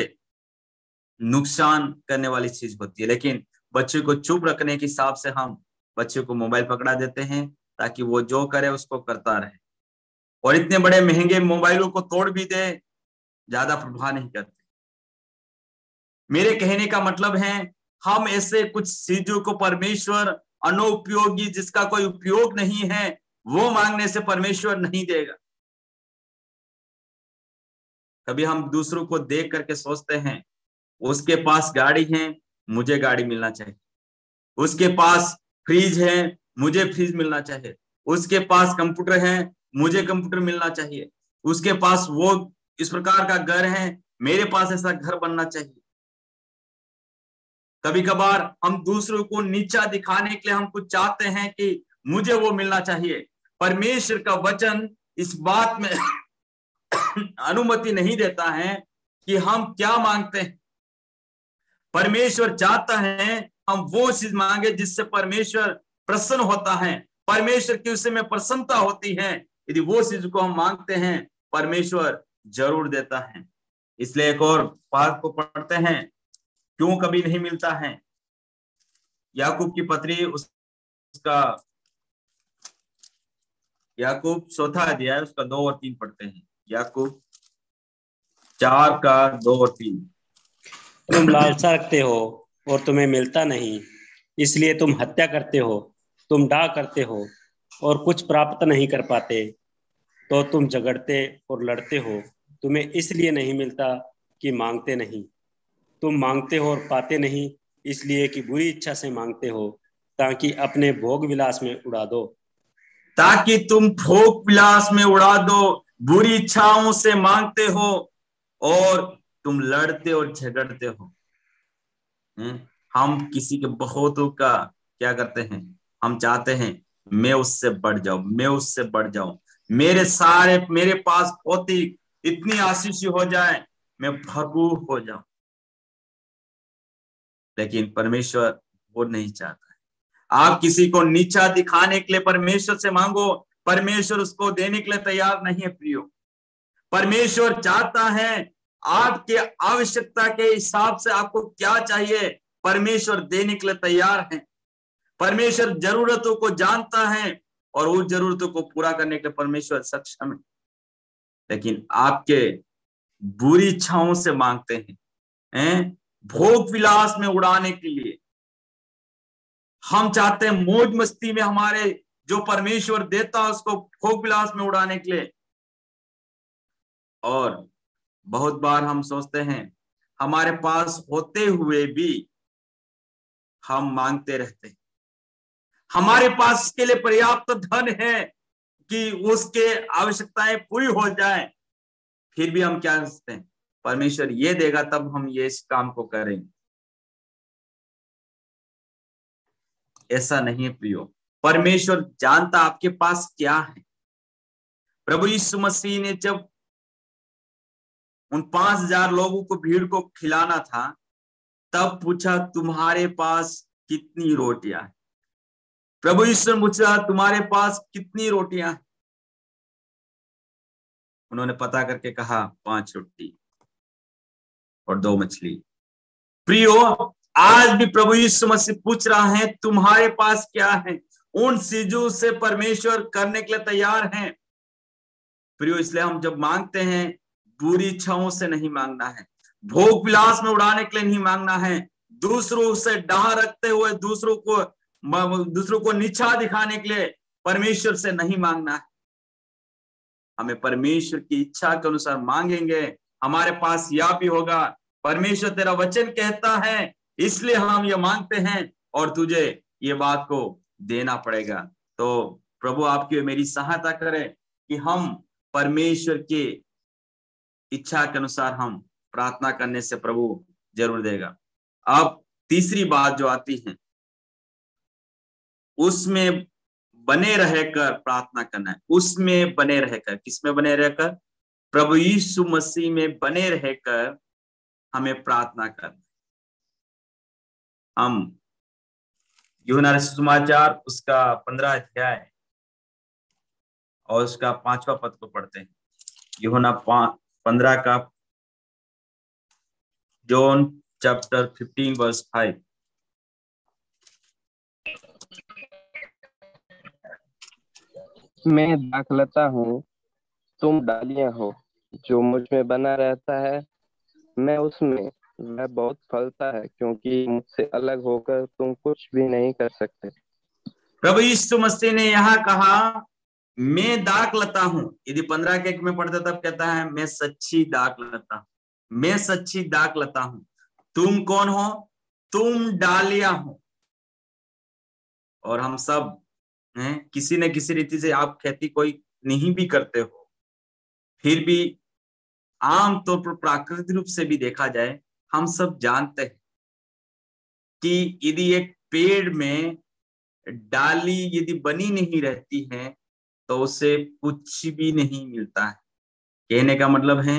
नुकसान करने वाली चीज होती है। लेकिन बच्चे को चुप रखने के हिसाब से हम बच्चे को मोबाइल पकड़ा देते हैं ताकि वो जो करे उसको करता रहे। और इतने बड़े महंगे मोबाइलों को तोड़ भी दे, ज्यादा प्रभाव नहीं करते। मेरे कहने का मतलब है हम ऐसे कुछ चीजों को परमेश्वर अनुपयोगी, जिसका कोई उपयोग नहीं है, वो मांगने से परमेश्वर नहीं देगा। कभी हम दूसरों को देख करके सोचते हैं उसके पास गाड़ी है, मुझे गाड़ी मिलना चाहिए। उसके पास फ्रिज है, मुझे फ्रिज मिलना चाहिए। उसके पास कंप्यूटर है, मुझे कंप्यूटर मिलना चाहिए। उसके पास वो इस प्रकार का घर है, मेरे पास ऐसा घर बनना चाहिए। कभी कभार हम दूसरों को नीचा दिखाने के लिए हम कुछ चाहते हैं कि मुझे वो मिलना चाहिए। परमेश्वर का वचन इस बात में अनुमति नहीं देता है कि हम क्या मांगते हैं। परमेश्वर चाहता है हम वो चीज मांगे जिससे परमेश्वर प्रसन्न होता है, परमेश्वर की उससे में प्रसन्नता होती है। यदि वो चीज को हम मांगते हैं परमेश्वर जरूर देता है। इसलिए एक और बात को पढ़ते हैं, क्यों कभी नहीं मिलता है। याकूब की पत्री उसका याकूब 4 अध्याय उसका 2 और 3 पढ़ते हैं। याकूब 4 का 2 और 3। तुम लालसा रखते हो और तुम्हें मिलता नहीं, इसलिए तुम हत्या करते हो। तुम डाह करते हो और कुछ प्राप्त नहीं कर पाते, तो तुम झगड़ते और लड़ते हो। तुम्हें इसलिए नहीं मिलता कि मांगते नहीं। तुम मांगते हो और पाते नहीं, इसलिए कि बुरी इच्छा से मांगते हो, ताकि अपने भोग विलास में उड़ा दो। ताकि तुम भोग विलास में उड़ा दो, बुरी इच्छाओं से मांगते हो और तुम लड़ते और झगड़ते हो। हम किसी के बहुतों का क्या करते हैं? हम चाहते हैं मैं उससे बढ़ जाऊं, मैं उससे बढ़ जाऊं, मेरे पास भौतिक इतनी आशीष हो जाए, मैं भरपूर हो जाऊं। लेकिन परमेश्वर वो नहीं चाहता है। आप किसी को नीचा दिखाने के लिए परमेश्वर से मांगो, परमेश्वर उसको देने के लिए तैयार नहीं है प्रियो। परमेश्वर चाहता है आपके आवश्यकता के हिसाब से आपको क्या चाहिए परमेश्वर देने के लिए तैयार है। परमेश्वर जरूरतों को जानता है और उस जरूरतों को पूरा करने के लिए परमेश्वर सक्षम है। लेकिन आपके बुरी इच्छाओं से मांगते हैं, भोग विलास में उड़ाने के लिए। हम चाहते हैं मौज मस्ती में हमारे जो परमेश्वर देता है उसको भोग विलास में उड़ाने के लिए। और बहुत बार हम सोचते हैं हमारे पास होते हुए भी हम मांगते रहते हैं। हमारे पास इसके लिए पर्याप्त धन है कि उसके आवश्यकताएं पूरी हो जाए, फिर भी हम क्या सोचते हैं परमेश्वर ये देगा तब हम ये इस काम को करेंगे। ऐसा नहीं है प्रियो, परमेश्वर जानता आपके पास क्या है। प्रभु यीशु मसीह ने जब उन 5,000 लोगों को भीड़ को खिलाना था तब पूछा तुम्हारे पास कितनी रोटियां हैं। प्रभु यीशु ने पूछा तुम्हारे पास कितनी रोटियां हैं। उन्होंने पता करके कहा 5 रोटी और 2 मछली। प्रियो, आज भी प्रभु यीशु मसीह पूछ रहा है तुम्हारे पास क्या है। उन चीजों से परमेश्वर करने के लिए तैयार हैं। प्रियो, इसलिए हम जब मांगते हैं बुरी इच्छाओं से नहीं मांगना है, भोग विलास में उड़ाने के लिए नहीं मांगना है, दूसरों से डाह रखते हुए दूसरों को नीचा दिखाने के लिए परमेश्वर से नहीं मांगना है। हमें परमेश्वर की इच्छा के अनुसार मांगेंगे, हमारे पास यह भी होगा। परमेश्वर तेरा वचन कहता है इसलिए हम ये मांगते हैं और तुझे ये बात को देना पड़ेगा। तो प्रभु आपकी मेरी सहायता करे कि हम परमेश्वर की इच्छा के अनुसार हम प्रार्थना करने से प्रभु जरूर देगा। अब तीसरी बात जो आती है उसमें बने रहकर प्रार्थना करना है। उसमें बने रहकर, किसमें बने रहकर? प्रभु यीशु मसीह में बने रहकर हमें प्रार्थना करना। हम यूहन्ना सुसमाचार उसका 15 अध्याय और उसका 5वां पद को पढ़ते हैं। यूहन्ना 15 का जॉन चैप्टर 15 वर्स 5। मैं दाखलता हूँ, तुम डालियां हो। जो मुझ में बना रहता है, मैं उसमें, वह बहुत फलता है, क्योंकि मुझसे अलग होकर तुम कुछ भी नहीं कर सकते। प्रभु यीशु मसीह ने यहाँ कहा मैं दाखलता हूं। यदि 15 के 1 में पढ़ते तब कहता है मैं सच्ची दाखलता हूं, मैं सच्ची दाखलता हूं। तुम कौन हो? तुम डालियां हो। और हम सब हैं, किसी न किसी रीति से आप खेती कोई नहीं भी करते हो, फिर भी आमतौर पर प्राकृतिक रूप से भी देखा जाए हम सब जानते हैं कि यदि एक पेड़ में डाली यदि बनी नहीं रहती है तो उससे कुछ भी नहीं मिलता है। कहने का मतलब है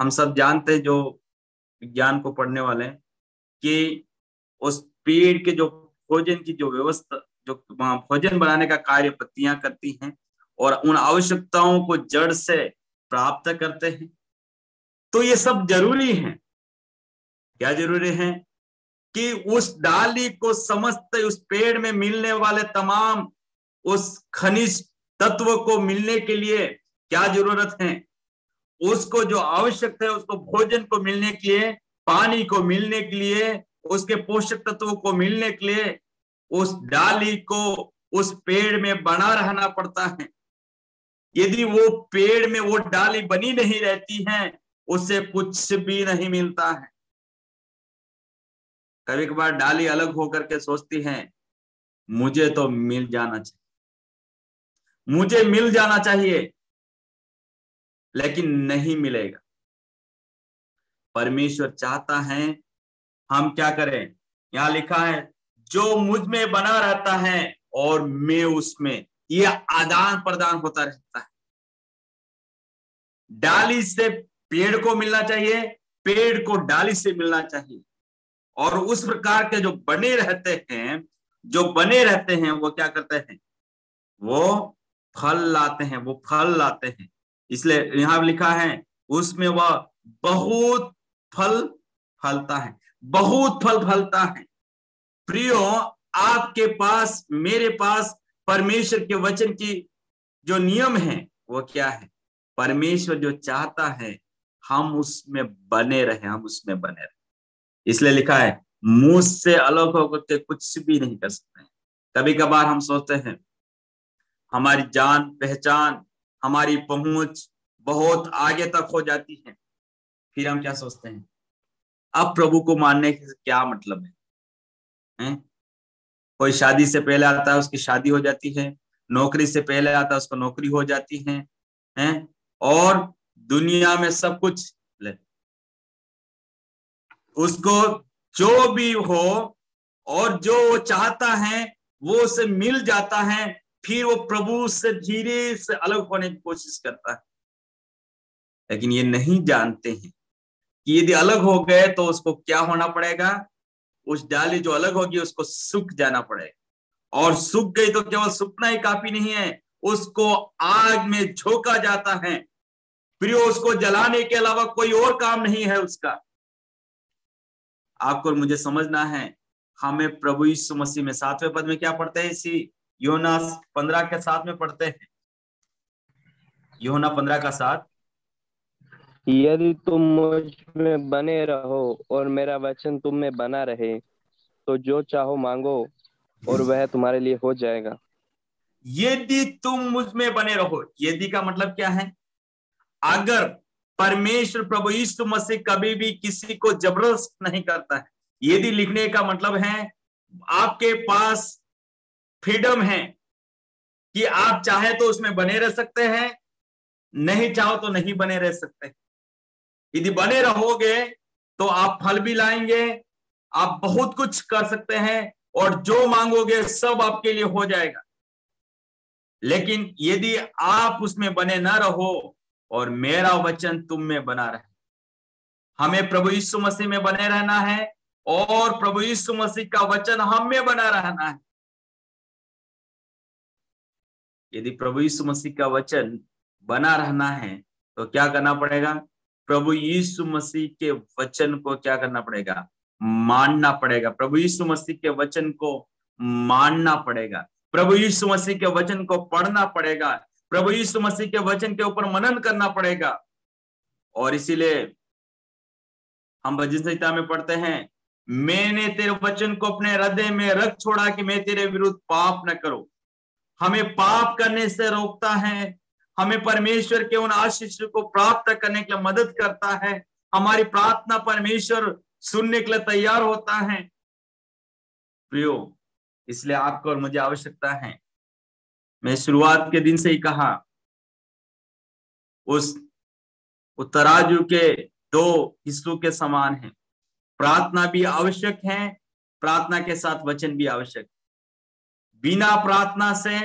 हम सब जानते हैं जो विज्ञान को पढ़ने वाले हैं कि उस पेड़ के जो भोजन की जो व्यवस्था, जो भोजन बनाने का कार्य पत्तियां करती हैं और उन आवश्यकताओं को जड़ से प्राप्त करते हैं। तो ये सब जरूरी है। क्या जरूरी है? कि उस डाली को समझते उस पेड़ में मिलने वाले तमाम उस खनिज तत्व को मिलने के लिए क्या जरूरत है, उसको जो आवश्यक है उसको भोजन को मिलने के लिए, पानी को मिलने के लिए, उसके पोषक तत्वों को मिलने के लिए उस डाली को उस पेड़ में बना रहना पड़ता है। यदि वो पेड़ में वो डाली बनी नहीं रहती है उससे कुछ भी नहीं मिलता है। कभी कभार डाली अलग होकर के सोचती है मुझे तो मिल जाना चाहिए, मुझे मिल जाना चाहिए, लेकिन नहीं मिलेगा। परमेश्वर चाहता है हम क्या करें? यहां लिखा है जो मुझ में बना रहता है और मैं उसमें, यह आदान प्रदान होता रहता है। डाली से पेड़ को मिलना चाहिए, पेड़ को डाली से मिलना चाहिए। और उस प्रकार के जो बने रहते हैं, जो बने रहते हैं वो क्या करते हैं? वो फल लाते हैं, वो फल लाते हैं। इसलिए यहां लिखा है उसमें वह बहुत फल फलता है, बहुत फल फलता है। प्रियो, आपके पास, मेरे पास परमेश्वर के वचन की जो नियम है वो क्या है? परमेश्वर जो चाहता है हम उसमें बने रहे, हम उसमें बने रहे। इसलिए लिखा है मुझसे अलग होकर के कुछ भी नहीं कर सकते। कभी कभार हम सोचते हैं हमारी जान पहचान, हमारी पहुंच बहुत आगे तक हो जाती है, फिर हम क्या सोचते हैं, अब प्रभु को मानने का क्या मतलब है? कोई शादी से पहले आता है उसकी शादी हो जाती है, नौकरी से पहले आता है उसको नौकरी हो जाती है, हैं? और दुनिया में सब कुछ उसको जो भी हो और जो वो चाहता है वो उसे मिल जाता है, फिर वो प्रभु से धीरे से अलग होने की कोशिश करता है। लेकिन ये नहीं जानते हैं कि यदि अलग हो गए तो उसको क्या होना पड़ेगा, उस डाली जो अलग होगी उसको सूख जाना पड़ेगा, और सूख गई तो केवल सूखना ही काफी नहीं है, उसको आग में झोंका जाता है। प्रियो, उसको जलाने के अलावा कोई और काम नहीं है उसका। आपको मुझे समझना है, हमें प्रभु यीशु मसीह में 7वें पद में क्या पढ़ते हैं, इसी यूहन्ना 15 के 7 में पढ़ते हैं, यूहन्ना 15 का 7, यदि तुम मुझ में बने रहो और मेरा वचन तुम में बना रहे तो जो चाहो मांगो और वह तुम्हारे लिए हो जाएगा। यदि तुम मुझ में बने रहो, यदि का मतलब क्या है? अगर परमेश्वर प्रभु यीशु मसीह कभी भी किसी को जबरदस्त नहीं करता है। यदि लिखने का मतलब है आपके पास फ्रीडम है कि आप चाहे तो उसमें बने रह सकते हैं, नहीं चाहो तो नहीं बने रह सकते। यदि बने रहोगे तो आप फल भी लाएंगे, आप बहुत कुछ कर सकते हैं और जो मांगोगे सब आपके लिए हो जाएगा। लेकिन यदि आप उसमें बने ना रहो और मेरा वचन तुम में बना रहे, हमें प्रभु यीशु मसीह में बने रहना है और प्रभु यीशु मसीह का वचन हम में बना रहना है। यदि प्रभु यीशु मसीह का वचन बना रहना है तो क्या करना पड़ेगा? प्रभु यीशु मसीह के वचन को क्या करना पड़ेगा? मानना पड़ेगा। प्रभु यीशु मसीह के वचन को मानना पड़ेगा। प्रभु यीशु मसीह के वचन को पढ़ना पड़ेगा। प्रभु यीशु मसीह के वचन के ऊपर मनन करना पड़ेगा। और इसीलिए हम भजन संहिता में पढ़ते हैं, मैंने तेरे वचन को अपने हृदय में रख छोड़ा कि मैं तेरे विरुद्ध पाप न करूं। हमें पाप करने से रोकता है, हमें परमेश्वर के उन आशीष को प्राप्त करने के लिए मदद करता है, हमारी प्रार्थना परमेश्वर सुनने के लिए तैयार होता है। प्रियो, इसलिए आपको और मुझे आवश्यकता है, मैं शुरुआत के दिन से ही कहा, उस तराजू के दो हिस्सों के समान है। प्रार्थना भी आवश्यक है, प्रार्थना के साथ वचन भी आवश्यक। बिना प्रार्थना से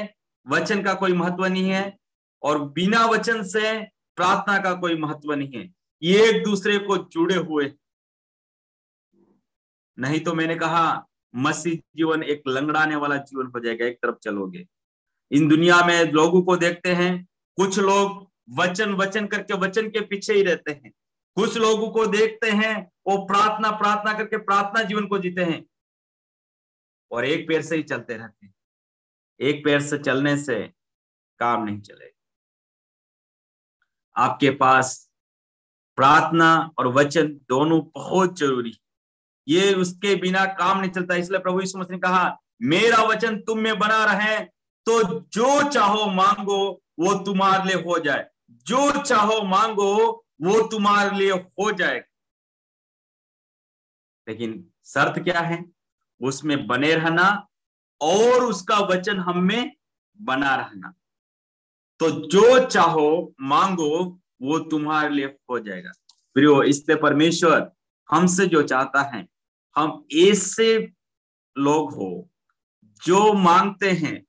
वचन का कोई महत्व नहीं है और बिना वचन से प्रार्थना का कोई महत्व नहीं है। ये एक दूसरे को जुड़े हुए। नहीं तो मैंने कहा मसीह जीवन एक लंगड़ाने वाला जीवन हो जाएगा, एक तरफ चलोगे। इन दुनिया में लोगों को देखते हैं, कुछ लोग वचन वचन करके वचन के पीछे ही रहते हैं। कुछ लोगों को देखते हैं वो प्रार्थना प्रार्थना करके प्रार्थना जीवन को जीते हैं और एक पैर से ही चलते रहते हैं। एक पैर से चलने से काम नहीं चलेगा। आपके पास प्रार्थना और वचन दोनों बहुत जरूरी, ये उसके बिना काम नहीं चलता। इसलिए प्रभु यीशु मसीह ने कहा, मेरा वचन तुम में बना रहे तो जो चाहो मांगो वो तुम्हारे लिए हो जाए। जो चाहो मांगो वो तुम्हारे लिए हो जाएगा। लेकिन शर्त क्या है? उसमें बने रहना और उसका वचन हम में बना रहना। तो जो चाहो मांगो वो तुम्हारे लिए हो जाएगा। प्रियो, इसलिए परमेश्वर हमसे जो चाहता है, हम ऐसे लोग हो जो मांगते हैं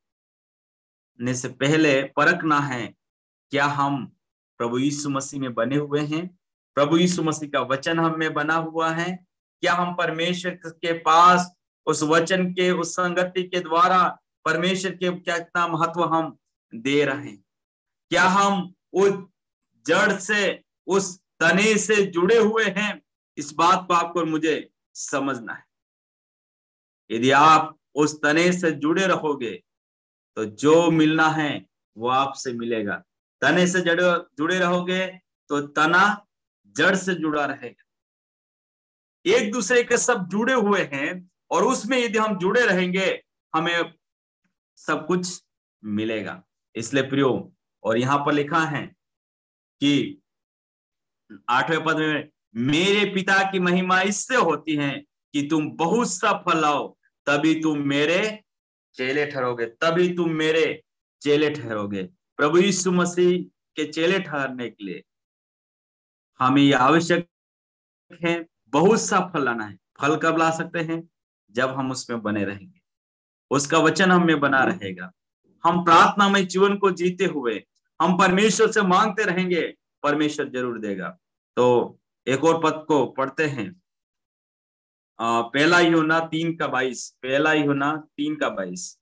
ने से पहले परखना है, क्या हम प्रभु यीशु मसीह में बने हुए हैं? प्रभु यीशु मसीह का वचन हम में बना हुआ है? क्या हम परमेश्वर के पास उस वचन के उस संगति के द्वारा परमेश्वर के कितना महत्व हम दे रहे हैं? क्या हम उस जड़ से उस तने से जुड़े हुए हैं? इस बात को आपको और मुझे समझना है। यदि आप उस तने से जुड़े रहोगे तो जो मिलना है वो आपसे मिलेगा। तने से जुड़े रहोगे तो तना जड़ से जुड़ा रहेगा। एक दूसरे के सब जुड़े हुए हैं और उसमें यदि हम जुड़े रहेंगे हमें सब कुछ मिलेगा। इसलिए प्रियो, और यहां पर लिखा है कि 8वें पद में मेरे पिता की महिमा इससे होती है कि तुम बहुत सा फल लाओ, तभी तुम मेरे चेले ठहरोगे, तभी तुम मेरे चेले ठहरोगे। प्रभु यीशु मसीह के चेले ठहरने के लिए हमें ये आवश्यक है, बहुत सा फल लाना है। फल कब ला सकते हैं? जब हम उसमें बने रहेंगे, उसका वचन हम में बना रहेगा, हम प्रार्थनामय जीवन को जीते हुए हम परमेश्वर से मांगते रहेंगे, परमेश्वर जरूर देगा। तो एक और पद को पढ़ते हैं, पहला यूहन्ना 3:22, पहला यूहन्ना 3:22।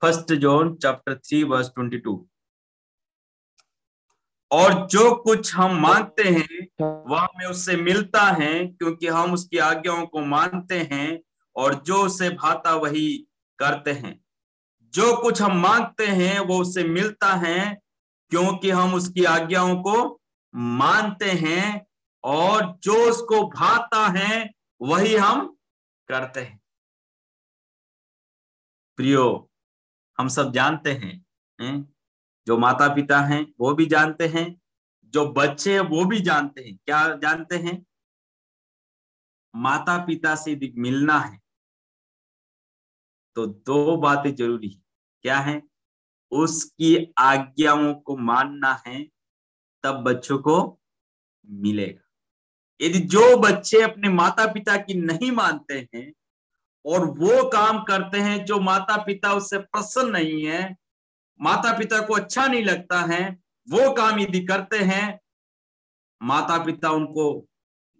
First John chapter 3 verse 22। और जो कुछ हम मांगते हैं वह हमें उससे मिलता है, क्योंकि हम उसकी आज्ञाओं को मानते हैं और जो उसे भाता वही करते हैं। जो कुछ हम मांगते हैं वो उससे मिलता है, क्योंकि हम उसकी आज्ञाओं को मानते हैं और जो उसको भाता है वही हम करते हैं। प्रियो, हम सब जानते हैं, जो माता पिता हैं वो भी जानते हैं, जो बच्चे हैं वो भी जानते हैं। क्या जानते हैं? माता पिता से यदि मिलना है तो दो बातें जरूरी है। क्या है? उसकी आज्ञाओं को मानना है, तब बच्चों को मिलेगा। यदि जो बच्चे अपने माता पिता की नहीं मानते हैं और वो काम करते हैं जो माता पिता उससे प्रसन्न नहीं है, माता पिता को अच्छा नहीं लगता है, वो काम यदि करते हैं, माता पिता उनको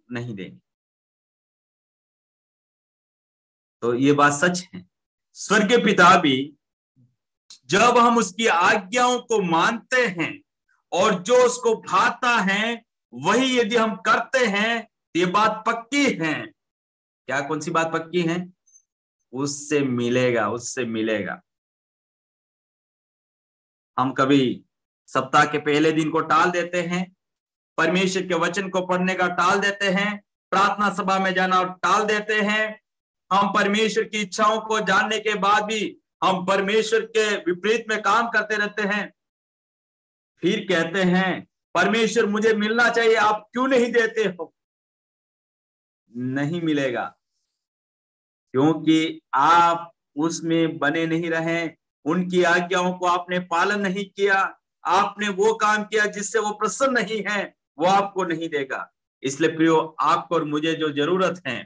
नहीं देंगे। तो ये बात सच है। स्वर्गीय पिता भी, जब हम उसकी आज्ञाओं को मानते हैं और जो उसको भाता है वही यदि हम करते हैं, ये बात पक्की है। क्या? कौन सी बात पक्की है? उससे मिलेगा, उससे मिलेगा। हम कभी सप्ताह के पहले दिन को टाल देते हैं, परमेश्वर के वचन को पढ़ने का टाल देते हैं, प्रार्थना सभा में जाना टाल देते हैं। हम परमेश्वर की इच्छाओं को जानने के बाद भी हम परमेश्वर के विपरीत में काम करते रहते हैं। फिर कहते हैं परमेश्वर मुझे मिलना चाहिए, आप क्यों नहीं देते हो? नहीं मिलेगा, क्योंकि आप उसमें बने नहीं रहे, उनकी आज्ञाओं को आपने पालन नहीं किया, आपने वो काम किया जिससे वो प्रसन्न नहीं है, वो आपको नहीं देगा। इसलिए प्रियो, आपको और मुझे जो जरूरत है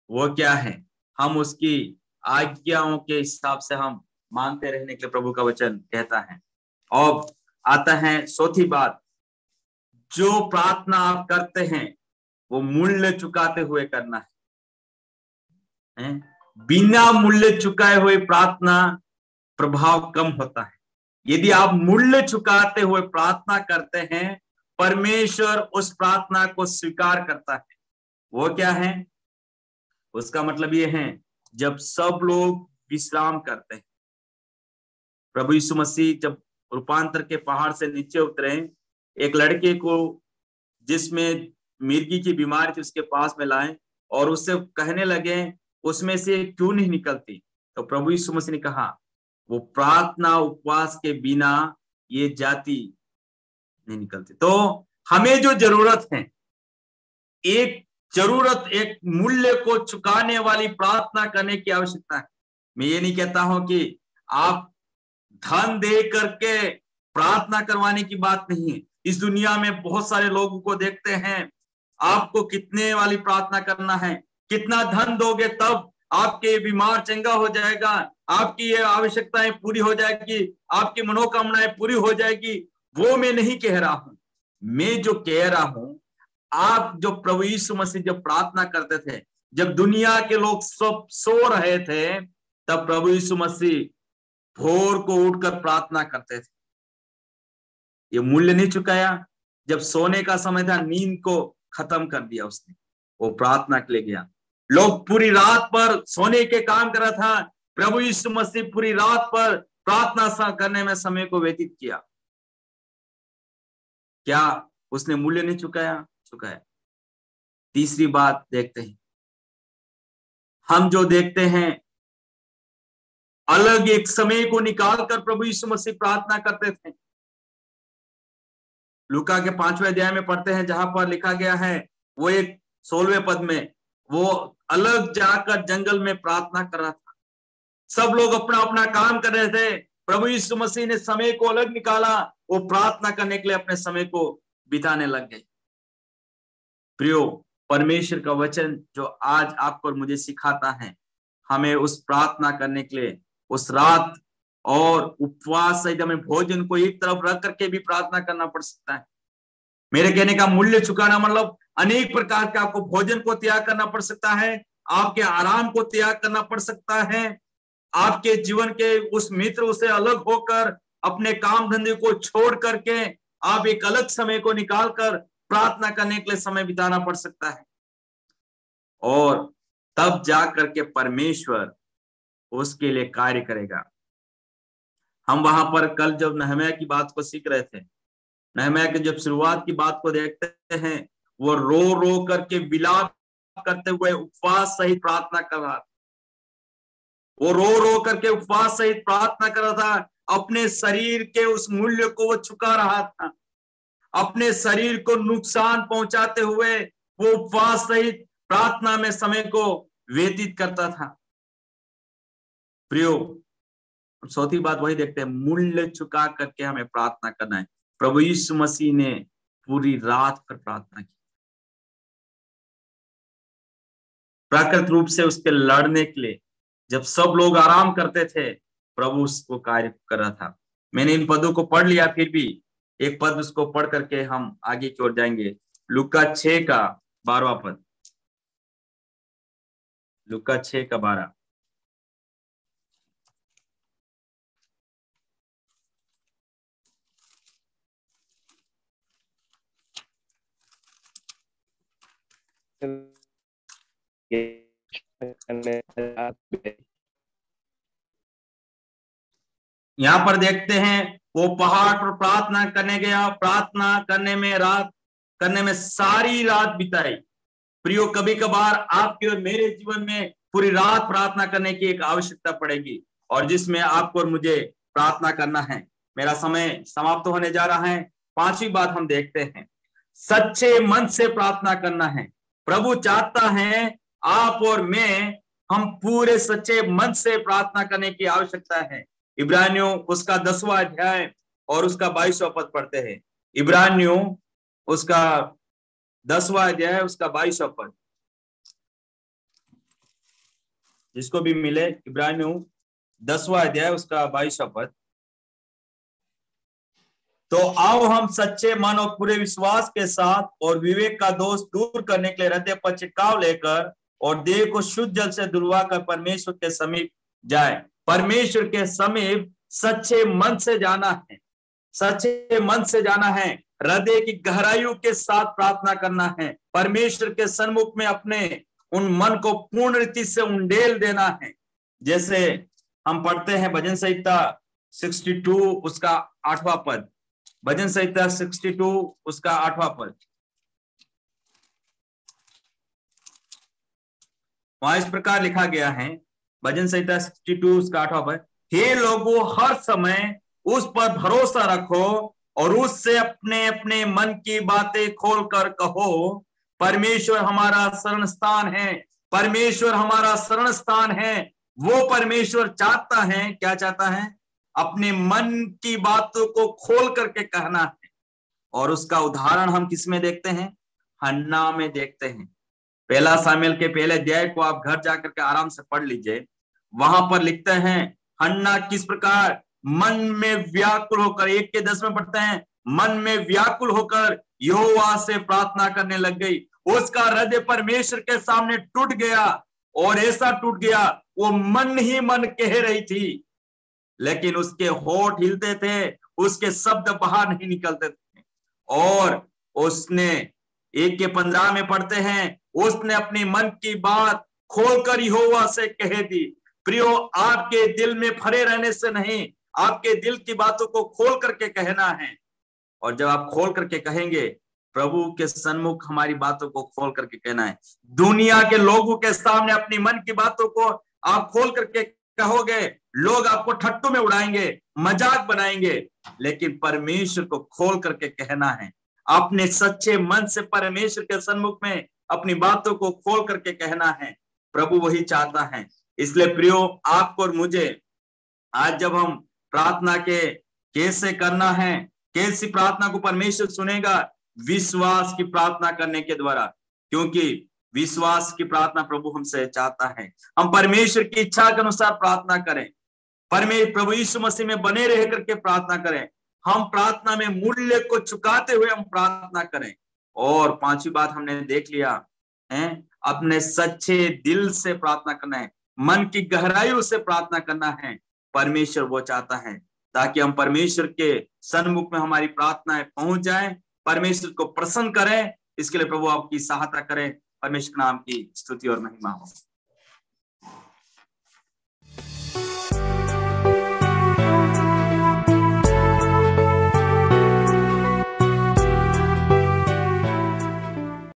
वो क्या है? हम उसकी आज्ञाओं के हिसाब से हम मानते रहने के लिए प्रभु का वचन कहता है। और आता है चौथी बात, जो प्रार्थना आप करते हैं वो मूल्य चुकाते हुए करना है। बिना मूल्य चुकाए हुए प्रार्थना प्रभाव कम होता है। यदि आप मूल्य चुकाते हुए प्रार्थना करते हैं, परमेश्वर उस प्रार्थना को स्वीकार करता है। वो क्या है? उसका मतलब ये है, जब सब लोग विश्राम करते हैं। प्रभु यीशु मसीह जब रूपांतर के पहाड़ से नीचे उतरे, एक लड़के को जिसमें मिर्गी की बीमारी थी उसके पास में लाए और उससे कहने लगे उसमें से क्यों नहीं निकलती। तो प्रभु यीशु मसीह ने कहा, वो प्रार्थना उपवास के बिना ये जाति नहीं निकलती। तो हमें जो जरूरत है, एक मूल्य को चुकाने वाली प्रार्थना करने की आवश्यकता है। मैं ये नहीं कहता हूं कि आप धन दे करके प्रार्थना करवाने की बात नहीं है। इस दुनिया में बहुत सारे लोगों को देखते हैं, आपको कितने वाली प्रार्थना करना है, कितना धन दोगे तब आपके बीमार चंगा हो जाएगा, आपकी ये आवश्यकताएं पूरी हो जाएगी, आपकी मनोकामनाएं पूरी हो जाएगी। वो मैं नहीं कह रहा हूं। मैं जो कह रहा हूं, आप जो प्रभु यीशु मसीह जब प्रार्थना करते थे, जब दुनिया के लोग सब सो रहे थे, तब प्रभु यीशु मसीह भोर को उठकर प्रार्थना करते थे। ये मूल्य नहीं चुकाया। जब सोने का समय था, नींद को खत्म कर दिया उसने, वो प्रार्थना के लिए गया। लोग पूरी रात पर सोने के काम कर रहा था, प्रभु यीशु मसीह पूरी रात पर प्रार्थना करने में समय को व्यतीत किया। क्या उसने मूल्य नहीं चुकाया? चुकाया। तीसरी बात देखते हैं, हम जो देखते हैं अलग एक समय को निकाल कर प्रभु यीशु मसीह प्रार्थना करते थे। लूका के 5वें अध्याय में पढ़ते हैं, जहां पर लिखा गया है, वो एक 16वें पद में, वो अलग जाकर जंगल में प्रार्थना कर रहा था। सब लोग अपना अपना काम कर रहे थे, प्रभु यीशु मसीह ने समय को अलग निकाला, वो प्रार्थना करने के लिए अपने समय को बिताने लग गए। प्रियो, परमेश्वर का वचन जो आज आपको और मुझे सिखाता है, हमें उस प्रार्थना करने के लिए उस रात और उपवास सहित हमें भोजन को एक तरफ रख करके भी प्रार्थना करना पड़ सकता है। मेरे कहने का मूल्य चुकाना मतलब अनेक प्रकार के आपको भोजन को त्याग करना पड़ सकता है, आपके आराम को त्याग करना पड़ सकता है, आपके जीवन के उस मित्र से अलग होकर अपने काम धंधे को छोड़ करके आप एक अलग समय को निकालकर प्रार्थना करने के लिए समय बिताना पड़ सकता है। और तब जा करके परमेश्वर उसके लिए कार्य करेगा। हम वहां पर कल जब नहम्याह की बात को सीख रहे थे, नहम्याह की जब शुरुआत की बात को देखते हैं, वो रो रो करके विलाप करते हुए उपवास सहित प्रार्थना कर रहा था। वो रो रो करके उपवास सहित प्रार्थना कर रहा था, अपने शरीर के उस मूल्य को वो चुका रहा था, अपने शरीर को नुकसान पहुंचाते हुए वो उपवास सहित प्रार्थना में समय को व्यतीत करता था। प्रियो, चौथी बात वही देखते हैं, मूल्य चुका करके हमें प्रार्थना करना है। प्रभु यीशु मसीह ने पूरी रात पर प्रार्थना की, प्राकृतिक रूप से उसके लड़ने के लिए। जब सब लोग आराम करते थे, प्रभु उसको कार्य कर रहा था। मैंने इन पदों को पढ़ लिया, फिर भी एक पद उसको पढ़ करके हम आगे की ओर जाएंगे। लूका 6 का 12वां पद, लूका 6 का 12। यहाँ पर देखते हैं, वो पहाड़ पर प्रार्थना करने गया, प्रार्थना करने में सारी रात बिताई। प्रियो, कभी कभार आपके और मेरे जीवन में पूरी रात प्रार्थना करने की एक आवश्यकता पड़ेगी, और जिसमें आपको और मुझे प्रार्थना करना है। मेरा समय समाप्त होने जा रहा है। 5वीं बात हम देखते हैं, सच्चे मन से प्रार्थना करना है। प्रभु चाहता है आप और मैं, हम पूरे सच्चे मन से प्रार्थना करने की आवश्यकता है। इब्रानियों उसका 10वां अध्याय और उसका 22वां पद पढ़ते हैं। इब्रानियों उसका 10वां अध्याय उसका 22वां पद, जिसको भी मिले, इब्रानियों 10वां अध्याय उसका 22वां पद। तो आओ हम सच्चे मन और पूरे विश्वास के साथ और विवेक का दोष दूर करने के लिए हृदय पर छिड़काव लेकर और देह को शुद्ध जल से धुलवा कर परमेश्वर के समीप जाए। परमेश्वर के समीप सच्चे मन से जाना है, सच्चे मन से जाना है, हृदय की गहराइयों के साथ प्रार्थना करना है। परमेश्वर के सन्मुख में अपने उन मन को पूर्ण रीति से उंडेल देना है। जैसे हम पढ़ते हैं भजन संहिता 62 उसका 8वां पद, भजन संहिता 62 उसका 8वां पद। वहां इस प्रकार लिखा गया है, भजन संहिता 62 उसका 8वां पद, हे लोगों, हर समय उस पर भरोसा रखो और उससे अपने अपने मन की बातें खोलकर कहो, परमेश्वर हमारा शरण स्थान है। परमेश्वर हमारा शरण स्थान है। वो परमेश्वर चाहता है, क्या चाहता है? अपने मन की बातों को खोल करके कहना है। और उसका उदाहरण हम किस में देखते हैं? हन्ना में देखते हैं। 1 सामुएल के पहले अध्याय को आप घर जाकर के आराम से पढ़ लीजिए। वहां पर लिखते हैं हन्ना किस प्रकार मन में व्याकुल होकर, 1:10 में पढ़ते हैं, मन में व्याकुल होकर यहोवा से प्रार्थना करने लग गई। उसका हृदय परमेश्वर के सामने टूट गया, और ऐसा टूट गया वो मन ही मन कह रही थी, लेकिन उसके होठ हिलते थे, उसके शब्द बाहर नहीं निकलते थे। और उसने 1:15 में पढ़ते हैं, उसने अपनी मन की बात खोलकर यहोवा से कह दी। प्रियो, आपके दिल में भरे रहने से नहीं, आपके दिल की बातों को खोल करके कहना है। और जब आप खोल करके कहेंगे, प्रभु के सन्मुख हमारी बातों को खोल करके कहना है। दुनिया के लोगों के सामने अपनी मन की बातों को आप खोल करके कहोगे, लोग आपको ठट्टू में उड़ाएंगे, मजाक बनाएंगे, लेकिन परमेश्वर को खोल करके कहना है, अपने सच्चे मन से परमेश्वर के सन्मुख में अपनी बातों को खोल करके कहना है। प्रभु वही चाहता है। इसलिए प्रियो, आपको और मुझे आज जब हम प्रार्थना के कैसे करना है, कैसी प्रार्थना को परमेश्वर सुनेगा, विश्वास की प्रार्थना करने के द्वारा, क्योंकि विश्वास की प्रार्थना प्रभु हमसे चाहता है। हम परमेश्वर की इच्छा के अनुसार प्रार्थना करें, प्रभु यीशु मसीह में बने रह करके प्रार्थना करें। हम प्रार्थना में मूल्य को चुकाते हुए हम प्रार्थना करें। और पांचवी बात हमने देख लिया है, अपने सच्चे दिल से प्रार्थना करना है, मन की गहराइयों से प्रार्थना करना है। परमेश्वर वो चाहता है ताकि हम परमेश्वर के सन्मुख में हमारी प्रार्थनाएं पहुंच जाएं, परमेश्वर को प्रसन्न करें। इसके लिए प्रभु आपकी सहायता करें। परमेश्वर नाम की स्तुति और महिमा हो।